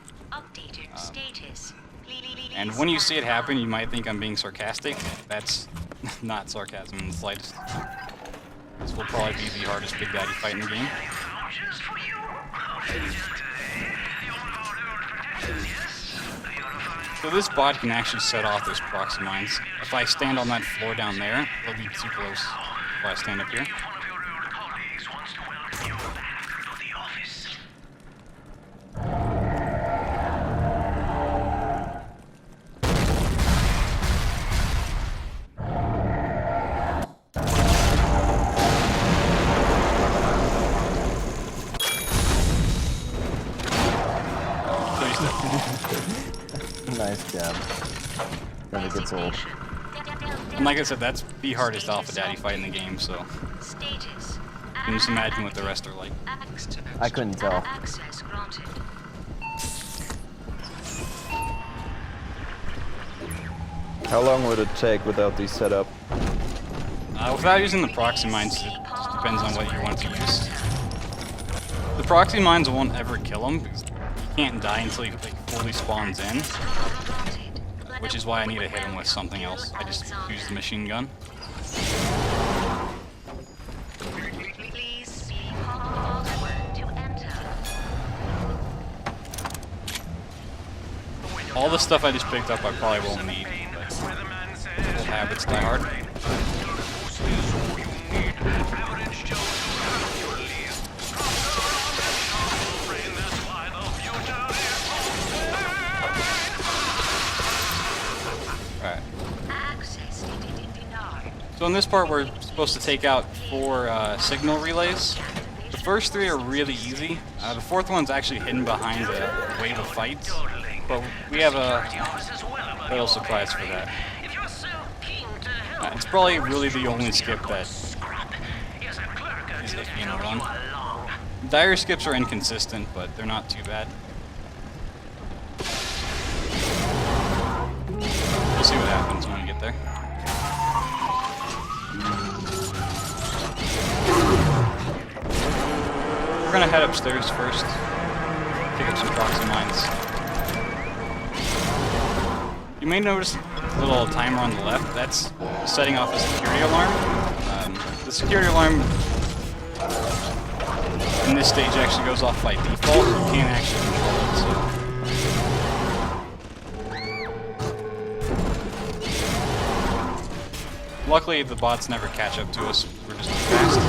And when you see it happen, you might think I'm being sarcastic. That's not sarcasm in the slightest. This will probably be the hardest Big Daddy fight in the game. So this bot can actually set off those proxy mines. If I stand on that floor down there, it'll be too close if I stand up here. Nice job. Never gets old. And like I said, that's the hardest Alpha Daddy fight in the game, so you can just imagine what the rest are like. I couldn't tell. How long would it take without the setup? Without using the proxy mines, it just depends on what you want to use. The proxy mines won't ever kill him, because you can't die until he fully spawns in. Which is why I need to hit him with something else. I just use the machine gun. All the stuff I just picked up I probably won't need, but old habits die hard. Alright. So in this part we're supposed to take out 4 signal relays. The first 3 are really easy. The 4th one's actually hidden behind a wave of fights. But we have a little surprise for that. It's probably really the only skip that is iffy in a run. Dire skips are inconsistent, but they're not too bad. We'll see what happens when we get there. We're gonna head upstairs first. Pick up some proxy mines. You may notice a little timer on the left. That's setting off a security alarm. The security alarm in this stage actually goes off by default. You can't actually control it. So. Luckily, the bots never catch up to us. We're just too fast.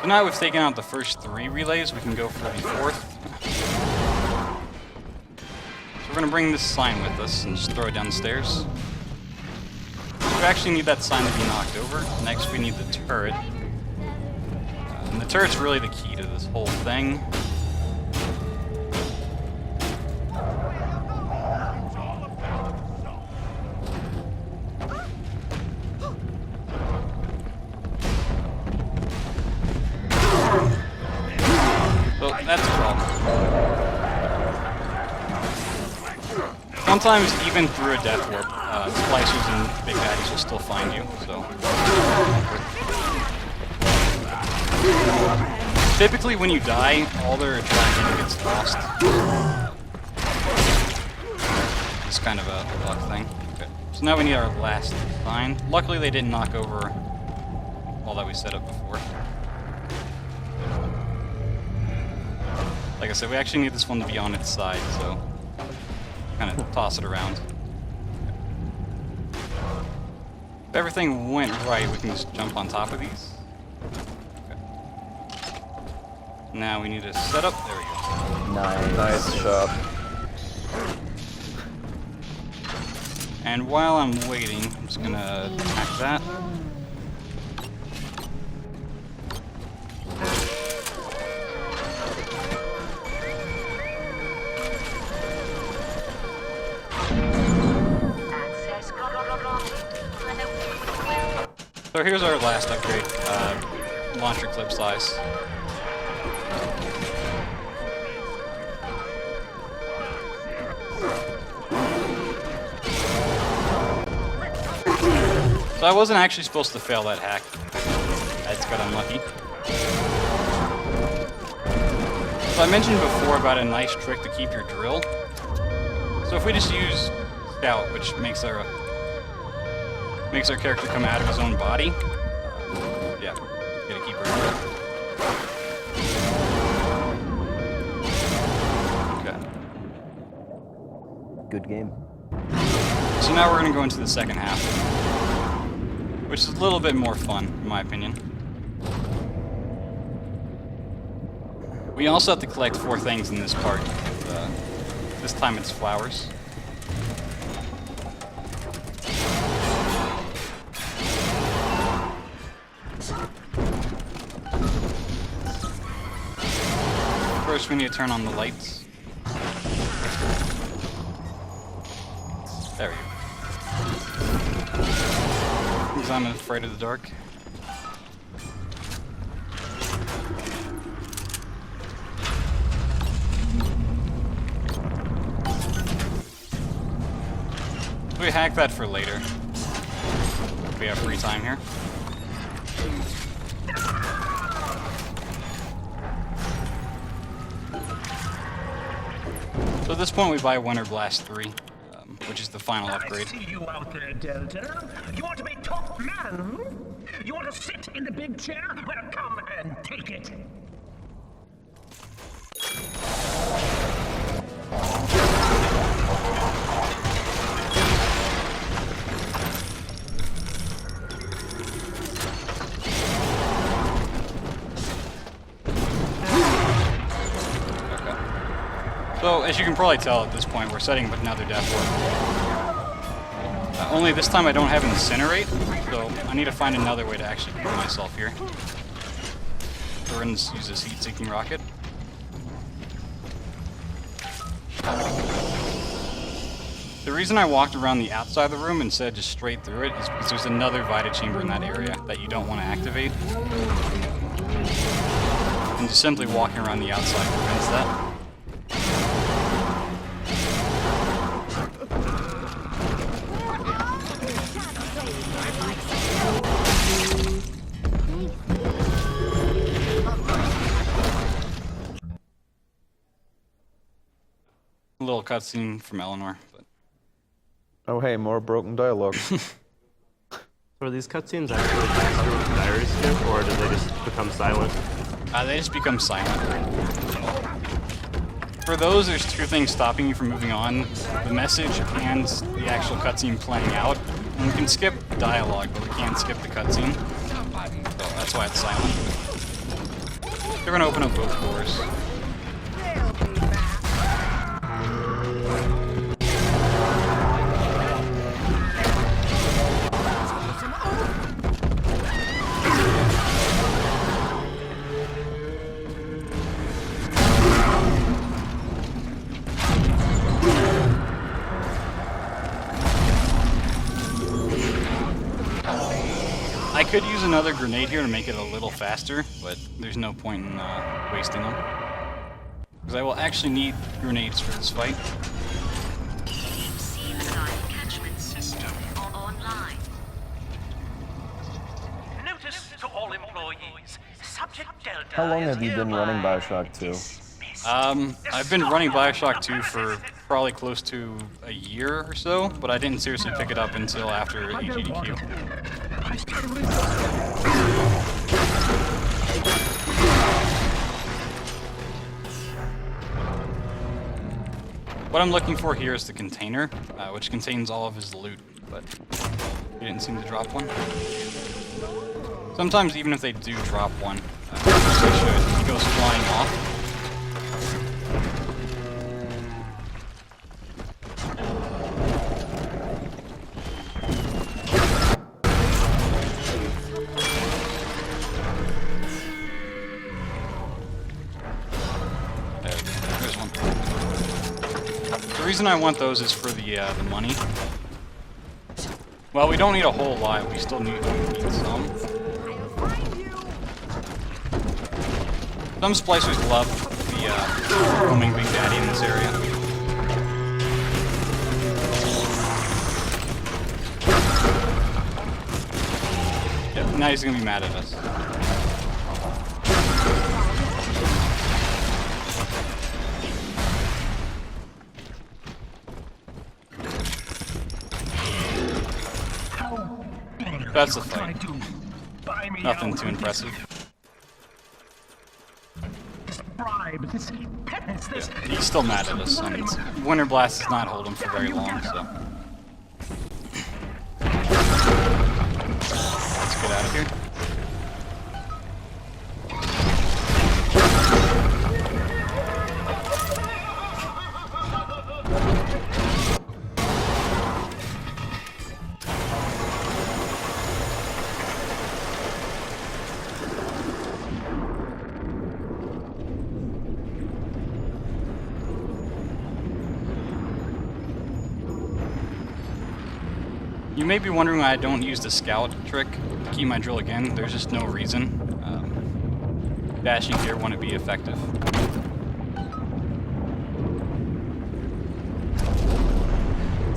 So now we've taken out the first 3 relays, we can go for the 4th. So we're going to bring this sign with us and just throw it down the stairs. We actually need that sign to be knocked over. Next we need the turret. And the turret's really the key to this whole thing. So that's a problem. Sometimes even through a death warp, splicers and big baddies will still find you, so. Typically when you die, all their attraction gets lost. It's kind of a luck thing. Okay. So now we need our last sign. Luckily they didn't knock over all that we set up before. Like I said, we actually need this one to be on its side, so kind of toss it around. If everything went right, we can just jump on top of these. Okay. Now we need to set up. There we go. Nice shot. And while I'm waiting, I'm just gonna attack that. So here's our last upgrade, launcher clip size. So I wasn't actually supposed to fail that hack. I just got unlucky. So I mentioned before about a nice trick to keep your drill. So if we just use Scout, which makes our character come out of his own body. Yeah, gotta keep her. Okay. Good game. So now we're gonna go into the second half, which is a little bit more fun, in my opinion. We also have to collect 4 things in this part. This time it's flowers. we need to turn on the lights. There we go. Because I'm afraid of the dark. We hack that for later. We have free time here. So at this point we buy Winter Blast 3, which is the final upgrade. I see you out there, Delta. You want to be top man? You want to sit in the big chair? Well, come and take it. So, as you can probably tell at this point, we're setting up another death warp. Only this time I don't have Incinerate, so I need to find another way to actually kill myself here. So we're going to use this heat-seeking rocket. The reason I walked around the outside of the room instead of just straight through it is because there's another Vita chamber in that area that you don't want to activate. And just simply walking around the outside prevents that. A little cutscene from Eleanor, but Oh hey, more broken dialogue. So are these cutscenes actually faster with the diary skip, or do they just become silent? They just become silent. For those, there's two things stopping you from moving on: the message and the actual cutscene playing out. And we can skip dialogue, but we can't skip the cutscene. So that's why it's silent. They're gonna open up both doors. I could use another grenade here to make it a little faster, but there's no point in wasting them. Because I will actually need grenades for this fight. Catchment system online. Notice to all employees. Subject Delta. How long have you been running Bioshock 2? I've been running Bioshock 2 for probably close to a year or so, but I didn't seriously pick it up until after SGDQ. What I'm looking for here is the container, which contains all of his loot, but he didn't seem to drop one. Sometimes even if they do drop one, which they should, he goes flying off. The reason I want those is for the money. Well, we don't need a whole lot. We still need some. Some splicers love the roaming Big Daddy in this area. Yep, now he's gonna be mad at us. That's the fight. Nothing too impressive. Yeah, he's still mad at us. I mean, Winter Blast does not hold him for very long, so. Let's get out of here. You may be wondering why I don't use the scout trick to keep my drill again. There's just no reason. Dashing here wouldn't be effective.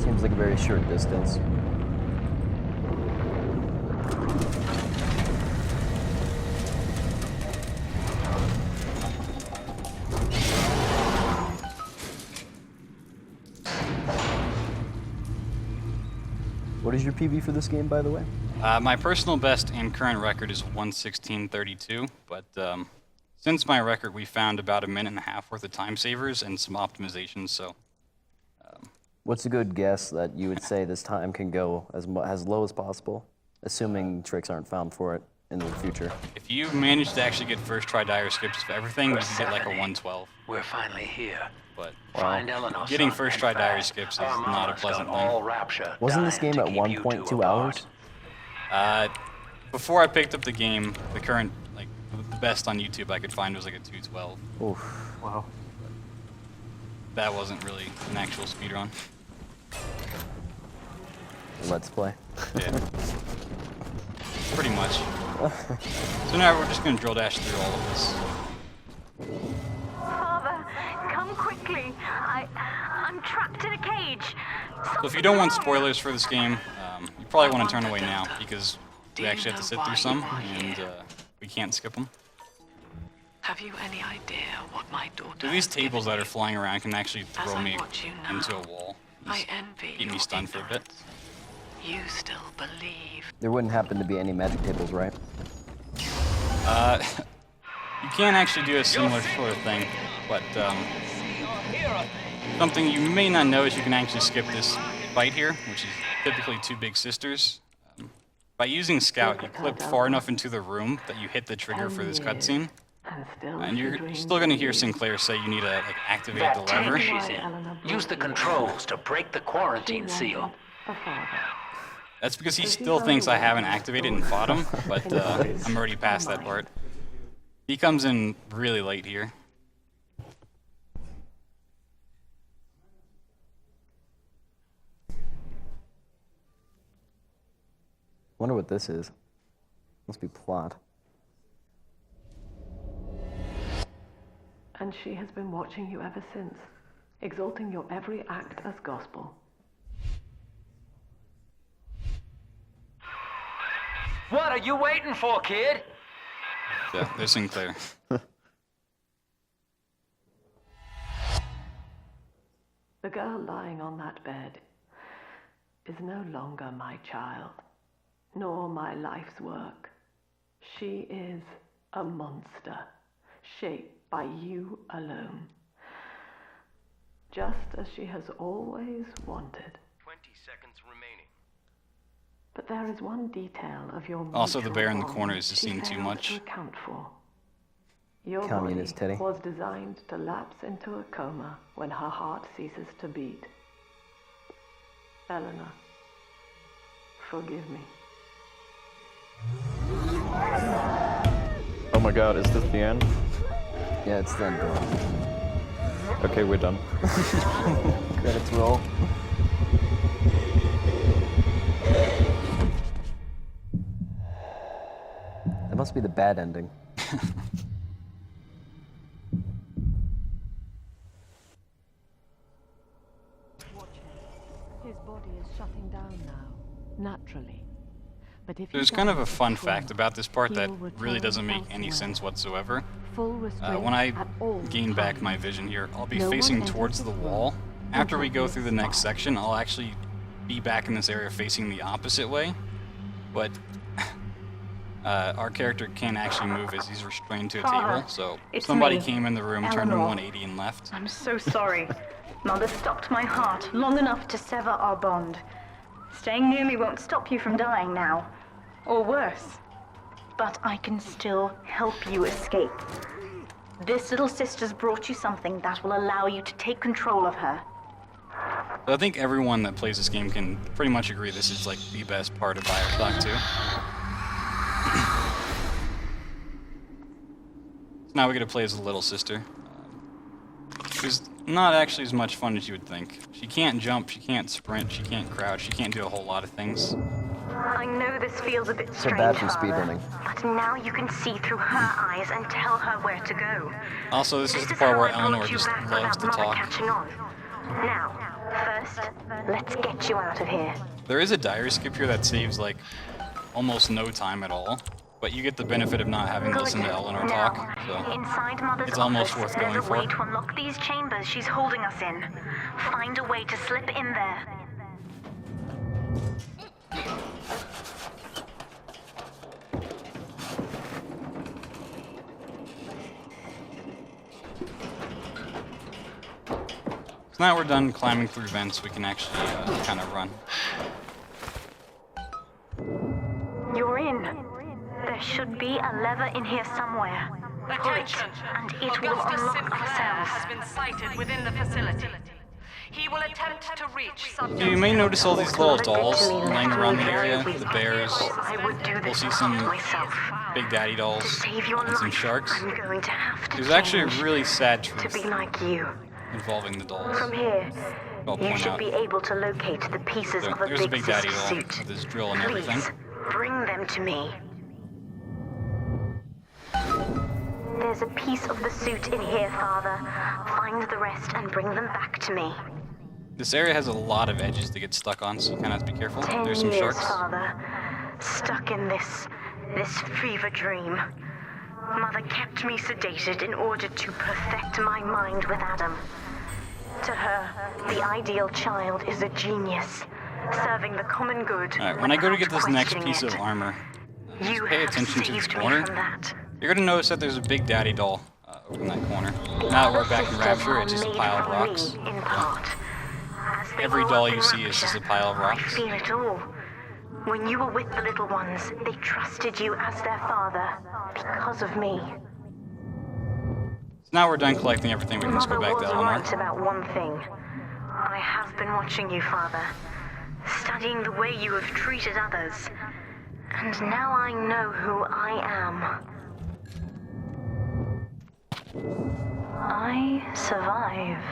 Seems like a very short distance. What is your PB for this game, by the way? My personal best and current record is 1:16:32, but since my record, we found about 1.5 minutes worth of time savers and some optimizations, so... What's a good guess that you would say this time can go as low as possible, assuming tricks aren't found for it in the future? If you manage to actually get first try dire skips for everything, you can get like a 112. We're finally here. But Find Eleanor, getting son, first and try dire fast. skips is Our not a mama's pleasant got all thing. rapture Wasn't this dying game to at keep you 1.2 two hours? Before I picked up the game, the current, like, the best on YouTube I could find was like a 2:12. Oof. Wow. That wasn't really an actual speedrun. Let's play. Yeah. Pretty much. So now we're just gonna drill dash through all of this. Father, come quickly. I'm trapped in a cage. So if you don't want spoilers for this game, you probably want to turn away now because we actually have to sit through some and we can't skip them. Have you any idea what my daughter... So these tables that are flying around can actually throw me watch you now, into a wall. I envy Keep me your stunned for a bit. You still believe. There wouldn't happen to be any magic tables, right? You can actually do a similar sort of thing, but something you may not know is you can actually skip this fight here, which is typically two big sisters. By using Scout, you clip far enough into the room that you hit the trigger for this cutscene, and you're still going to hear Sinclair say you need to like activate the lever. She's in. Use the controls to break the quarantine seal. That's because he still thinks I haven't activated and fought him, but I'm already past that part. He comes in really late here. Wonder what this is. Must be plot. And she has been watching you ever since, exalting your every act as gospel. What are you waiting for, kid? Yeah, there's Sinclair. The girl lying on that bed is no longer my child, nor my life's work. She is a monster, shaped by you alone. Just as she has always wanted. 20 seconds remaining. But there is one detail of your Also, the bear in the mutual corner bond is just she seen too failed much. to account for. Your Communist body Teddy. was designed to lapse into a coma when her heart ceases to beat. Eleanor, forgive me. Oh my god, is this the end? Yeah, it's done. Okay, we're done. Credits roll. That must be the bad ending. His body is shutting down now, naturally. But if There's kind of a fun fact about this part that really doesn't make any sense whatsoever. When I gain back my vision here, I'll be facing towards the wall. After we go through the next section, I'll actually be back in this area facing the opposite way. But our character can't actually move as he's restrained to a table, so it's somebody me, came in the room, turned him Eleanor. 180 and left. I'm so sorry. Mother stopped my heart long enough to sever our bond. Staying near me won't stop you from dying now. Or worse. But I can still help you escape. This little sister's brought you something that will allow you to take control of her. So I think everyone that plays this game can pretty much agree this is like the best part of Bioshock 2. So now we get to play as the little sister. which is not actually as much fun as you would think. She can't jump, she can't sprint, she can't crouch, she can't do a whole lot of things. I know this feels a bit So strange, bad from Father, speedrunning. but now you can see through her eyes and tell her where to go. Also, this is the is part how where I brought Eleanor you just back loves without to Mother talk. catching on. Now, first, let's get you out of here. There is a diary skip here that saves, like, almost no time at all, but you get the benefit of not having to listen to Eleanor talk, so Inside Mother's it's almost office, worth going there's a way for. to unlock these chambers she's holding us in. Find a way to slip in there. So now we're done climbing through vents, we can actually kind of run. You're in. There should be a lever in here somewhere. Pull it, Attention! and it will Augustus unlock Sinclair ourselves. has been sighted within the facility. He will attempt to reach subject. So you may notice all these little dolls laying around the area, the bears. We'll see some Big Daddy dolls and some sharks. I'm going to have to There's actually change a really sad to truth be like you. involving the dolls. From here, I'll you point should out. be able to locate the pieces of a There's a Big Daddy sister doll suit. with his drill and Please, everything. bring them to me. There's a piece of the suit in here, Father. Find the rest and bring them back to me. This area has a lot of edges to get stuck on, so you kind of have to be careful. 10 There's some years, sharks. Father. Stuck in this fever dream. Mother kept me sedated in order to perfect my mind with Adam. To her, the ideal child is a genius, serving the common good. Alright, when I go to get this next questioning piece of it. armor, just You pay have attention to this saved me corner. from that. You're gonna notice that there's a Big Daddy doll over in that corner. Now that we're back in Rapture, it's just a pile of rocks. In part. As they Every grow doll up you in see is just a pile of I rocks. feel it all. When you were with the little ones, they trusted you as their father because of me. So now we're done collecting everything, we can just go Mother back to was Eleanor. right about one thing. I have been watching you, Father, studying the way you have treated others, and now I know who I am. I survive,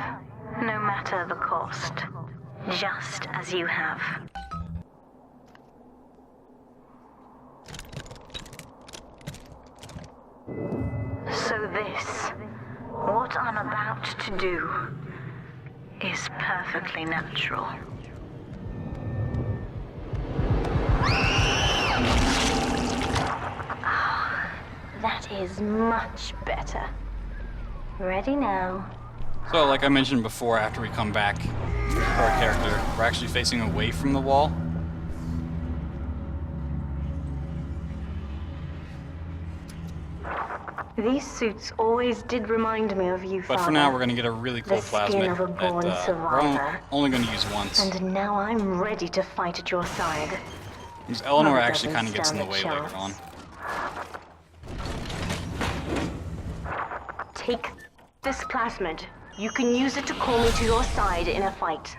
no matter the cost, just as you have. So this, what I'm about to do, is perfectly natural. That is much better. Ready now. So, like I mentioned before, after we come back to our character, we're actually facing away from the wall. These suits always did remind me of you, But Father. for now, we're going to get a really cool The skin plasmid of a born that we're survivor. only going to use once. And now I'm ready to fight at your side. Because Eleanor Mother actually doesn't kind of gets in the stand way a later on. Take this plasmid. You can use it to call me to your side in a fight.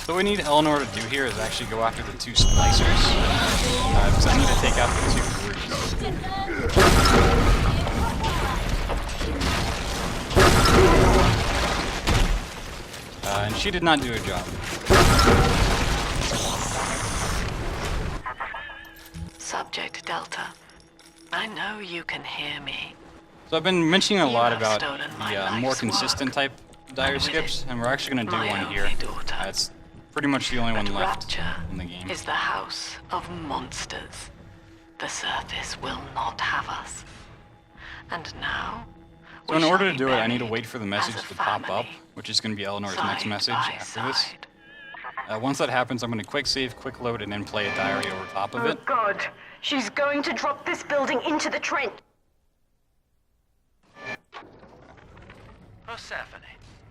So what we need Eleanor to do here is actually go after the two splicers. Because I need to take out the two groups. And she did not do her job. Subject Delta, I know you can hear me. So I've been mentioning a You lot have about stolen my the more life's consistent type diary skips, and we're actually going to do my one only here. daughter. It's pretty much the only one left Rapture in the game. is the house of monsters. The surface will not have us. And now, So in order to do it, I need to wait for the message to pop up, which is going to be Eleanor's next message after this. Once that happens, I'm going to quick save, quick load, and then play a diary over top of it. Oh God, she's going to drop this building into the trench. Persephone,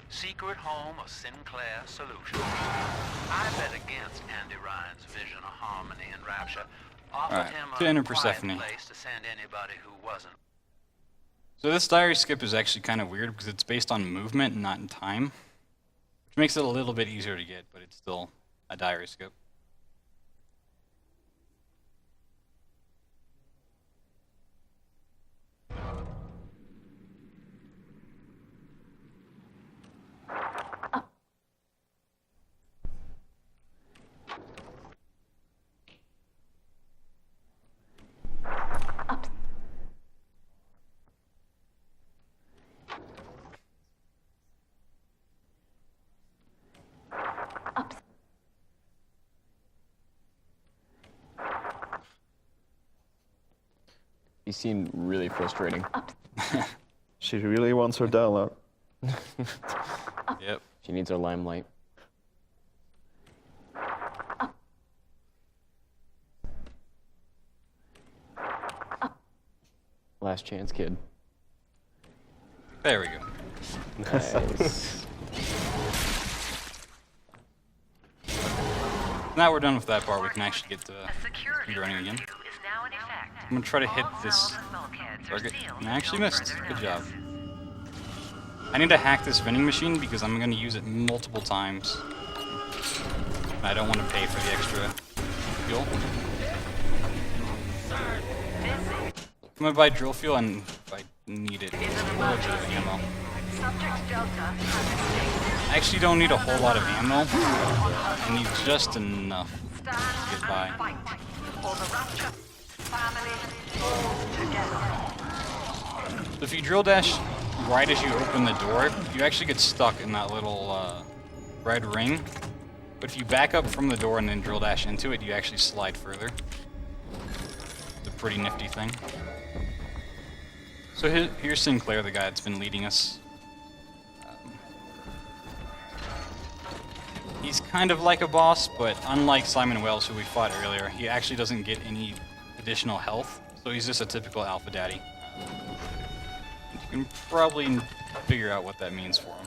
secret home of Sinclair Solutions. I bet against Andy Ryan's vision of harmony and rapture. Offered Alright, him to enter a quiet Persephone. place to send anybody who wasn't. So this diary skip is actually kind of weird because it's based on movement and not in time, which makes it a little bit easier to get, but it's still a diary skip. He seemed really frustrating. She really wants her dialogue. Yep. She needs her limelight. Last chance, kid. There we go. Nice. Now we're done with that part, we can actually get to speedrunning again. I'm gonna try to hit this target. And I actually missed. Good job. I need to hack this vending machine because I'm gonna use it multiple times. And I don't want to pay for the extra fuel. I'm gonna buy drill fuel and if I need it, it's a little bit of ammo. I actually don't need a whole lot of ammo. I need just enough to get by. So if you drill dash right as you open the door, you actually get stuck in that little red ring. But if you back up from the door and then drill dash into it, you actually slide further. It's a pretty nifty thing. So here's Sinclair, the guy that's been leading us. He's kind of like a boss, but unlike Simon Wells, who we fought earlier, he actually doesn't get any additional health. So he's just a typical alpha daddy. You can probably figure out what that means for him.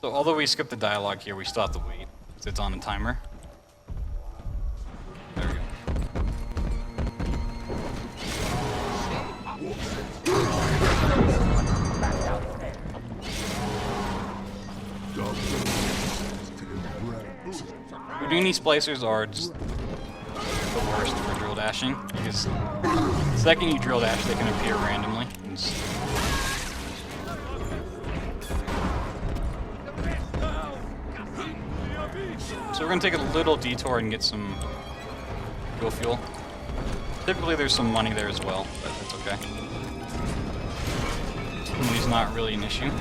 So although we skipped the dialogue here, we still have to wait, because it's on a timer. There we go. Houdini splicers are just the worst for drill dashing, because the second you drill dash, they can appear randomly. So we're going to take a little detour and get some fuel. Typically there's some money there as well, but that's okay. Money's not really an issue.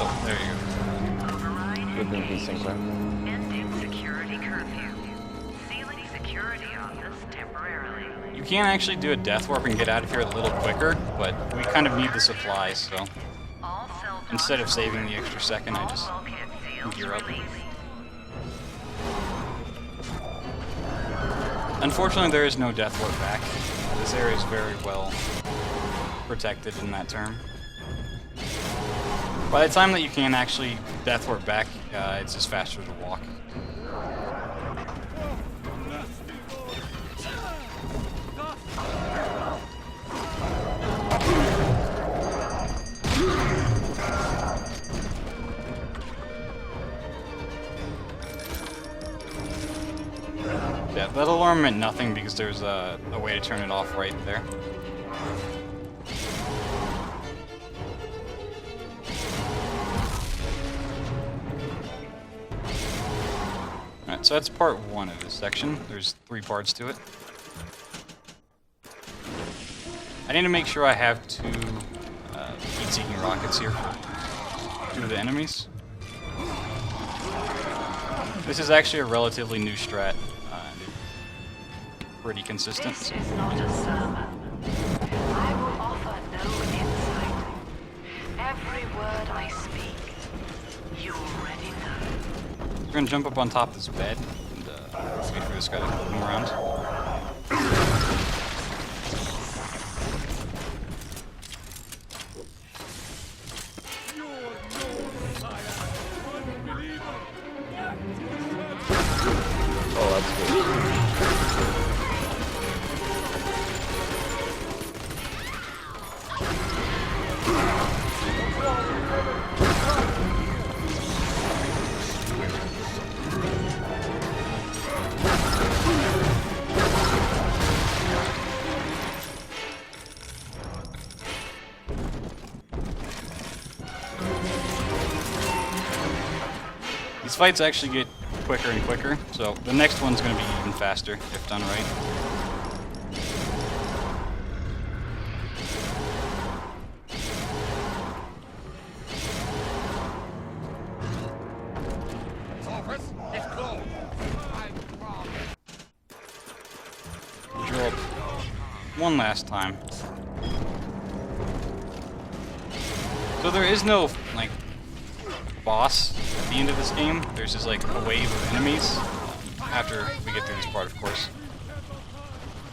Oh, there you go. Good thing he's Sinclair. Ending security curfew. Sealing security office temporarily. You can actually do a death warp and get out of here a little quicker, but we kind of need the supplies, so instead of saving the extra second, I just gear up. Unfortunately, there is no death warp back. This area is very well protected in that term. By the time that you can actually death warp back, it's just faster to walk. Yeah, that alarm meant nothing because there's a way to turn it off right there. Alright, so that's part one of this section. There's 3 parts to it. I need to make sure I have 2 heat-seeking rockets here for 2 of the enemies. This is actually a relatively new strat. Pretty consistent. This is not a sermon. I will offer no insight. Every word I speak, you already know. We're gonna jump up on top of this bed and wait for this guy to come around. Oh, that's good. These fights actually get quicker and quicker, so the next one's going to be even faster if done right. one last time. So there is no, like, boss at the end of this game. There's just, like, a wave of enemies after we get through this part, of course.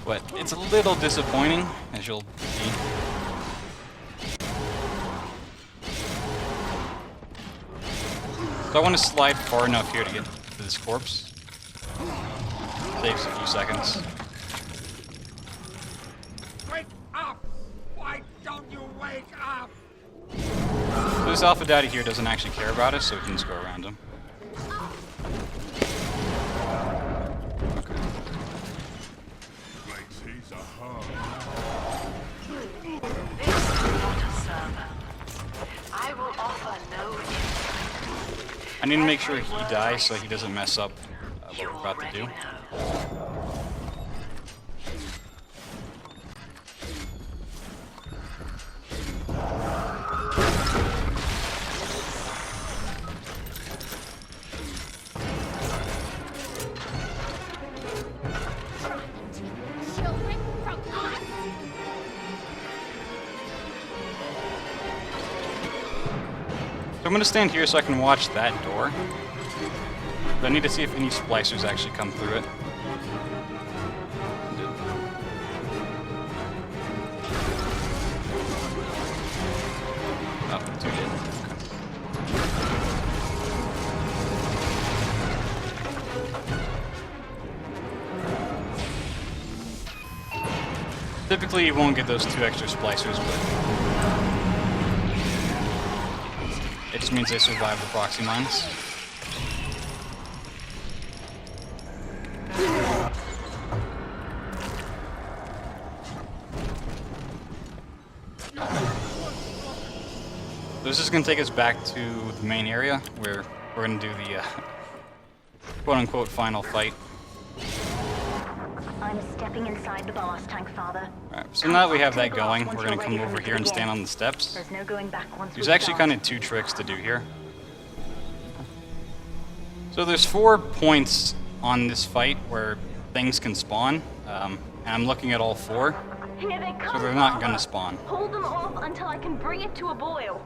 But it's a little disappointing, as you'll see. So I want to slide far enough here to get to this corpse. Saves a few seconds. Wake up! Why don't you wake up? So this Alpha Daddy here doesn't actually care about us, so we can just go around him. I will offer no insight. I need to make sure he dies so he doesn't mess up what we're about to do. So I'm going to stand here so I can watch that door. But I need to see if any splicers actually come through it. Oh, two did. Okay. Typically you won't get those 2 extra splicers, but it just means they survive the proxy mines. So this is going to take us back to the main area where we're going to do the quote-unquote final fight. I'm stepping inside the ballast tank, Father. Alright, so now that we have that going, we're going to come over here and stand on the steps. There's no going back once There's actually kind of 2 tricks to do here. So there's 4 points on this fight where things can spawn, and I'm looking at all 4, Here they come, so they're not going Father. to spawn. Hold them off until I can bring it to a boil.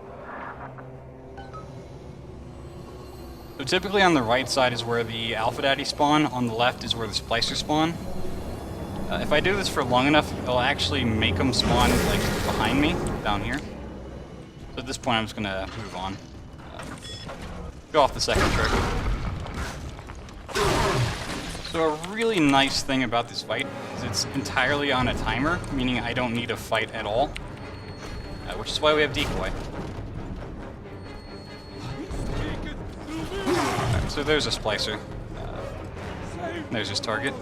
So typically on the right side is where the Alpha Daddy spawn, on the left is where the Splicer spawn. If I do this for long enough, it'll actually make them spawn like behind me, down here. So at this point I'm just going to move on. Go off the second trick. So a really nice thing about this fight is it's entirely on a timer, meaning I don't need a fight at all, which is why we have decoy. Right, so there's a splicer. There's his target.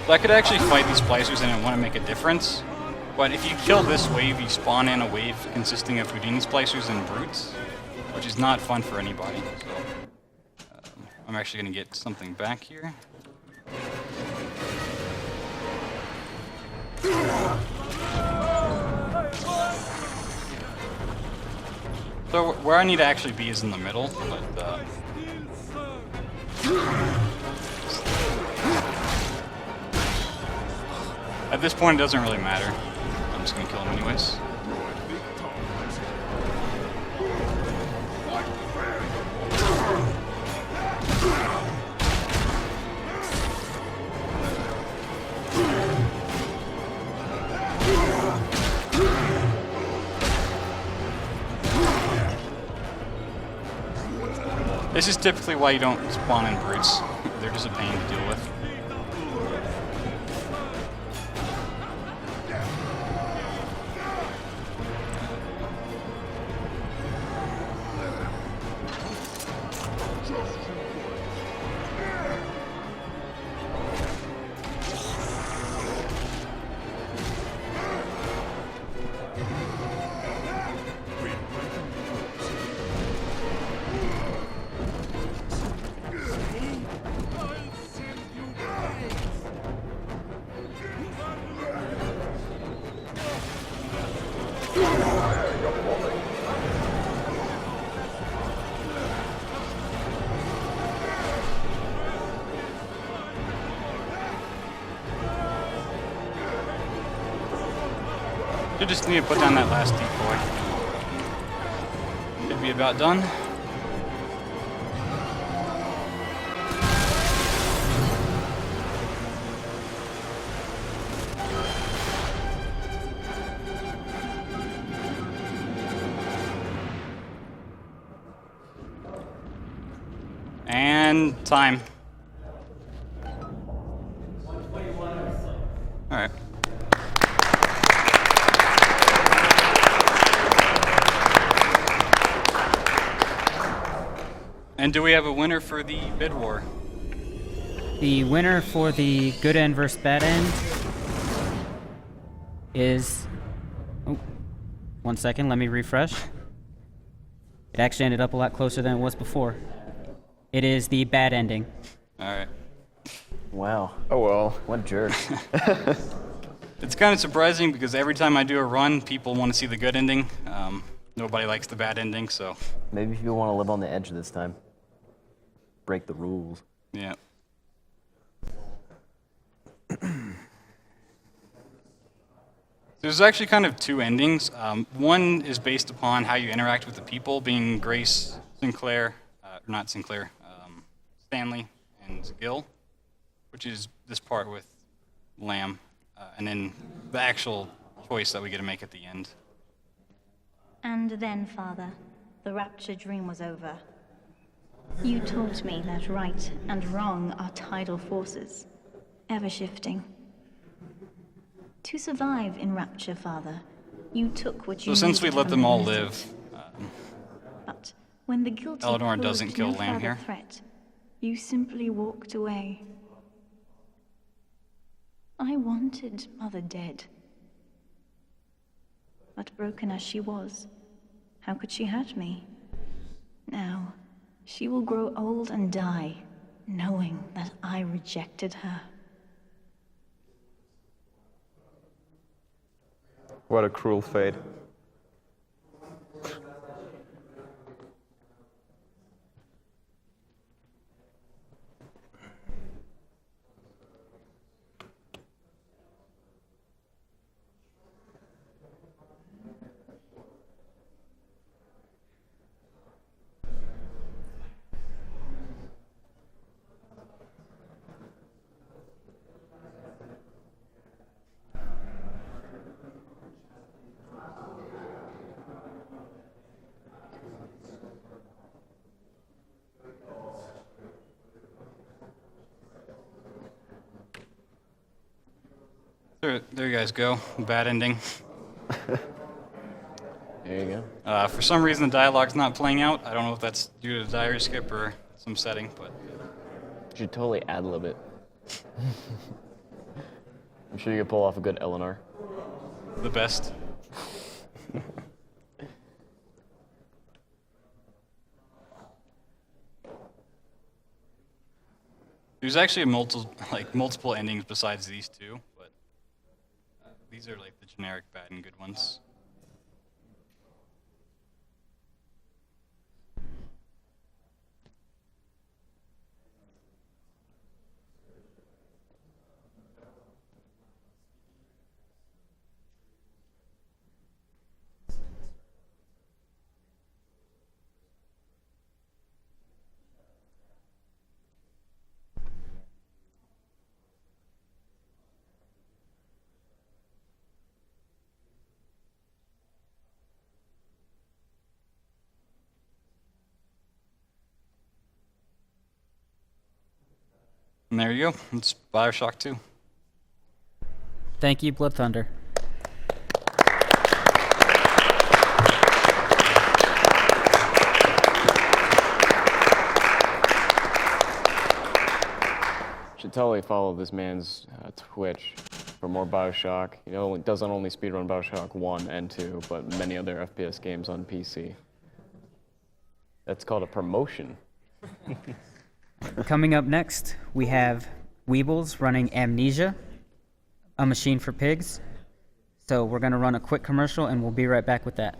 So I could actually fight these splicers and it wouldn't make a difference, but if you kill this wave, you spawn in a wave consisting of Houdini splicers and brutes, which is not fun for anybody. So I'm actually going to get something back here. So where I need to actually be is in the middle, but at this point, it doesn't really matter. I'm just gonna kill him anyways. This is typically why you don't spawn in brutes. They're just a pain to deal with. You just need to put down that last decoy. Should be about done. And time. All right. And do we have a winner for the bid war? The winner for the good end versus bad end is... Oh, 1 second, let me refresh. It actually ended up a lot closer than it was before. It is the bad ending. All right. Wow. Oh well. What jerk. It's kind of surprising because every time I do a run, people want to see the good ending. Nobody likes the bad ending, so... Maybe if you want to live on the edge this time. Break the rules. Yeah. There's actually kind of two endings. One is based upon how you interact with the people, being Grace, Sinclair, not Sinclair, Stanley, and Gil, which is this part with Lamb, and then the actual choice that we get to make at the end. And then, Father, the rapture dream was over. You taught me that right and wrong are tidal forces, ever shifting. To survive in rapture, Father, you took what you So since we needed let from them all the live, but when the guilty Eleanor posed doesn't kill no Lamb further here. threat, you simply walked away. I wanted Mother dead. But broken as she was, how could she hurt me? Now, she will grow old and die, knowing that I rejected her. What a cruel fate. There you guys go. Bad ending. There you go. For some reason, the dialogue's not playing out. I don't know if that's due to the diary skip or some setting, but... You should totally ad-lib it. I'm sure you could pull off a good Eleanor. The best. There's actually multiple endings besides these two, but these are like the generic bad and good ones. And there you go. It's Bioshock 2. Thank you, BloodThunder. Should totally follow this man's Twitch for more Bioshock. You know, it doesn't only speedrun Bioshock 1 and 2, but many other FPS games on PC. That's called a promotion. Coming up next, we have Weebles running Amnesia, a machine for pigs. So we're going to run a quick commercial, and we'll be right back with that.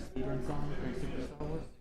Speedrun song during Super Star Wars?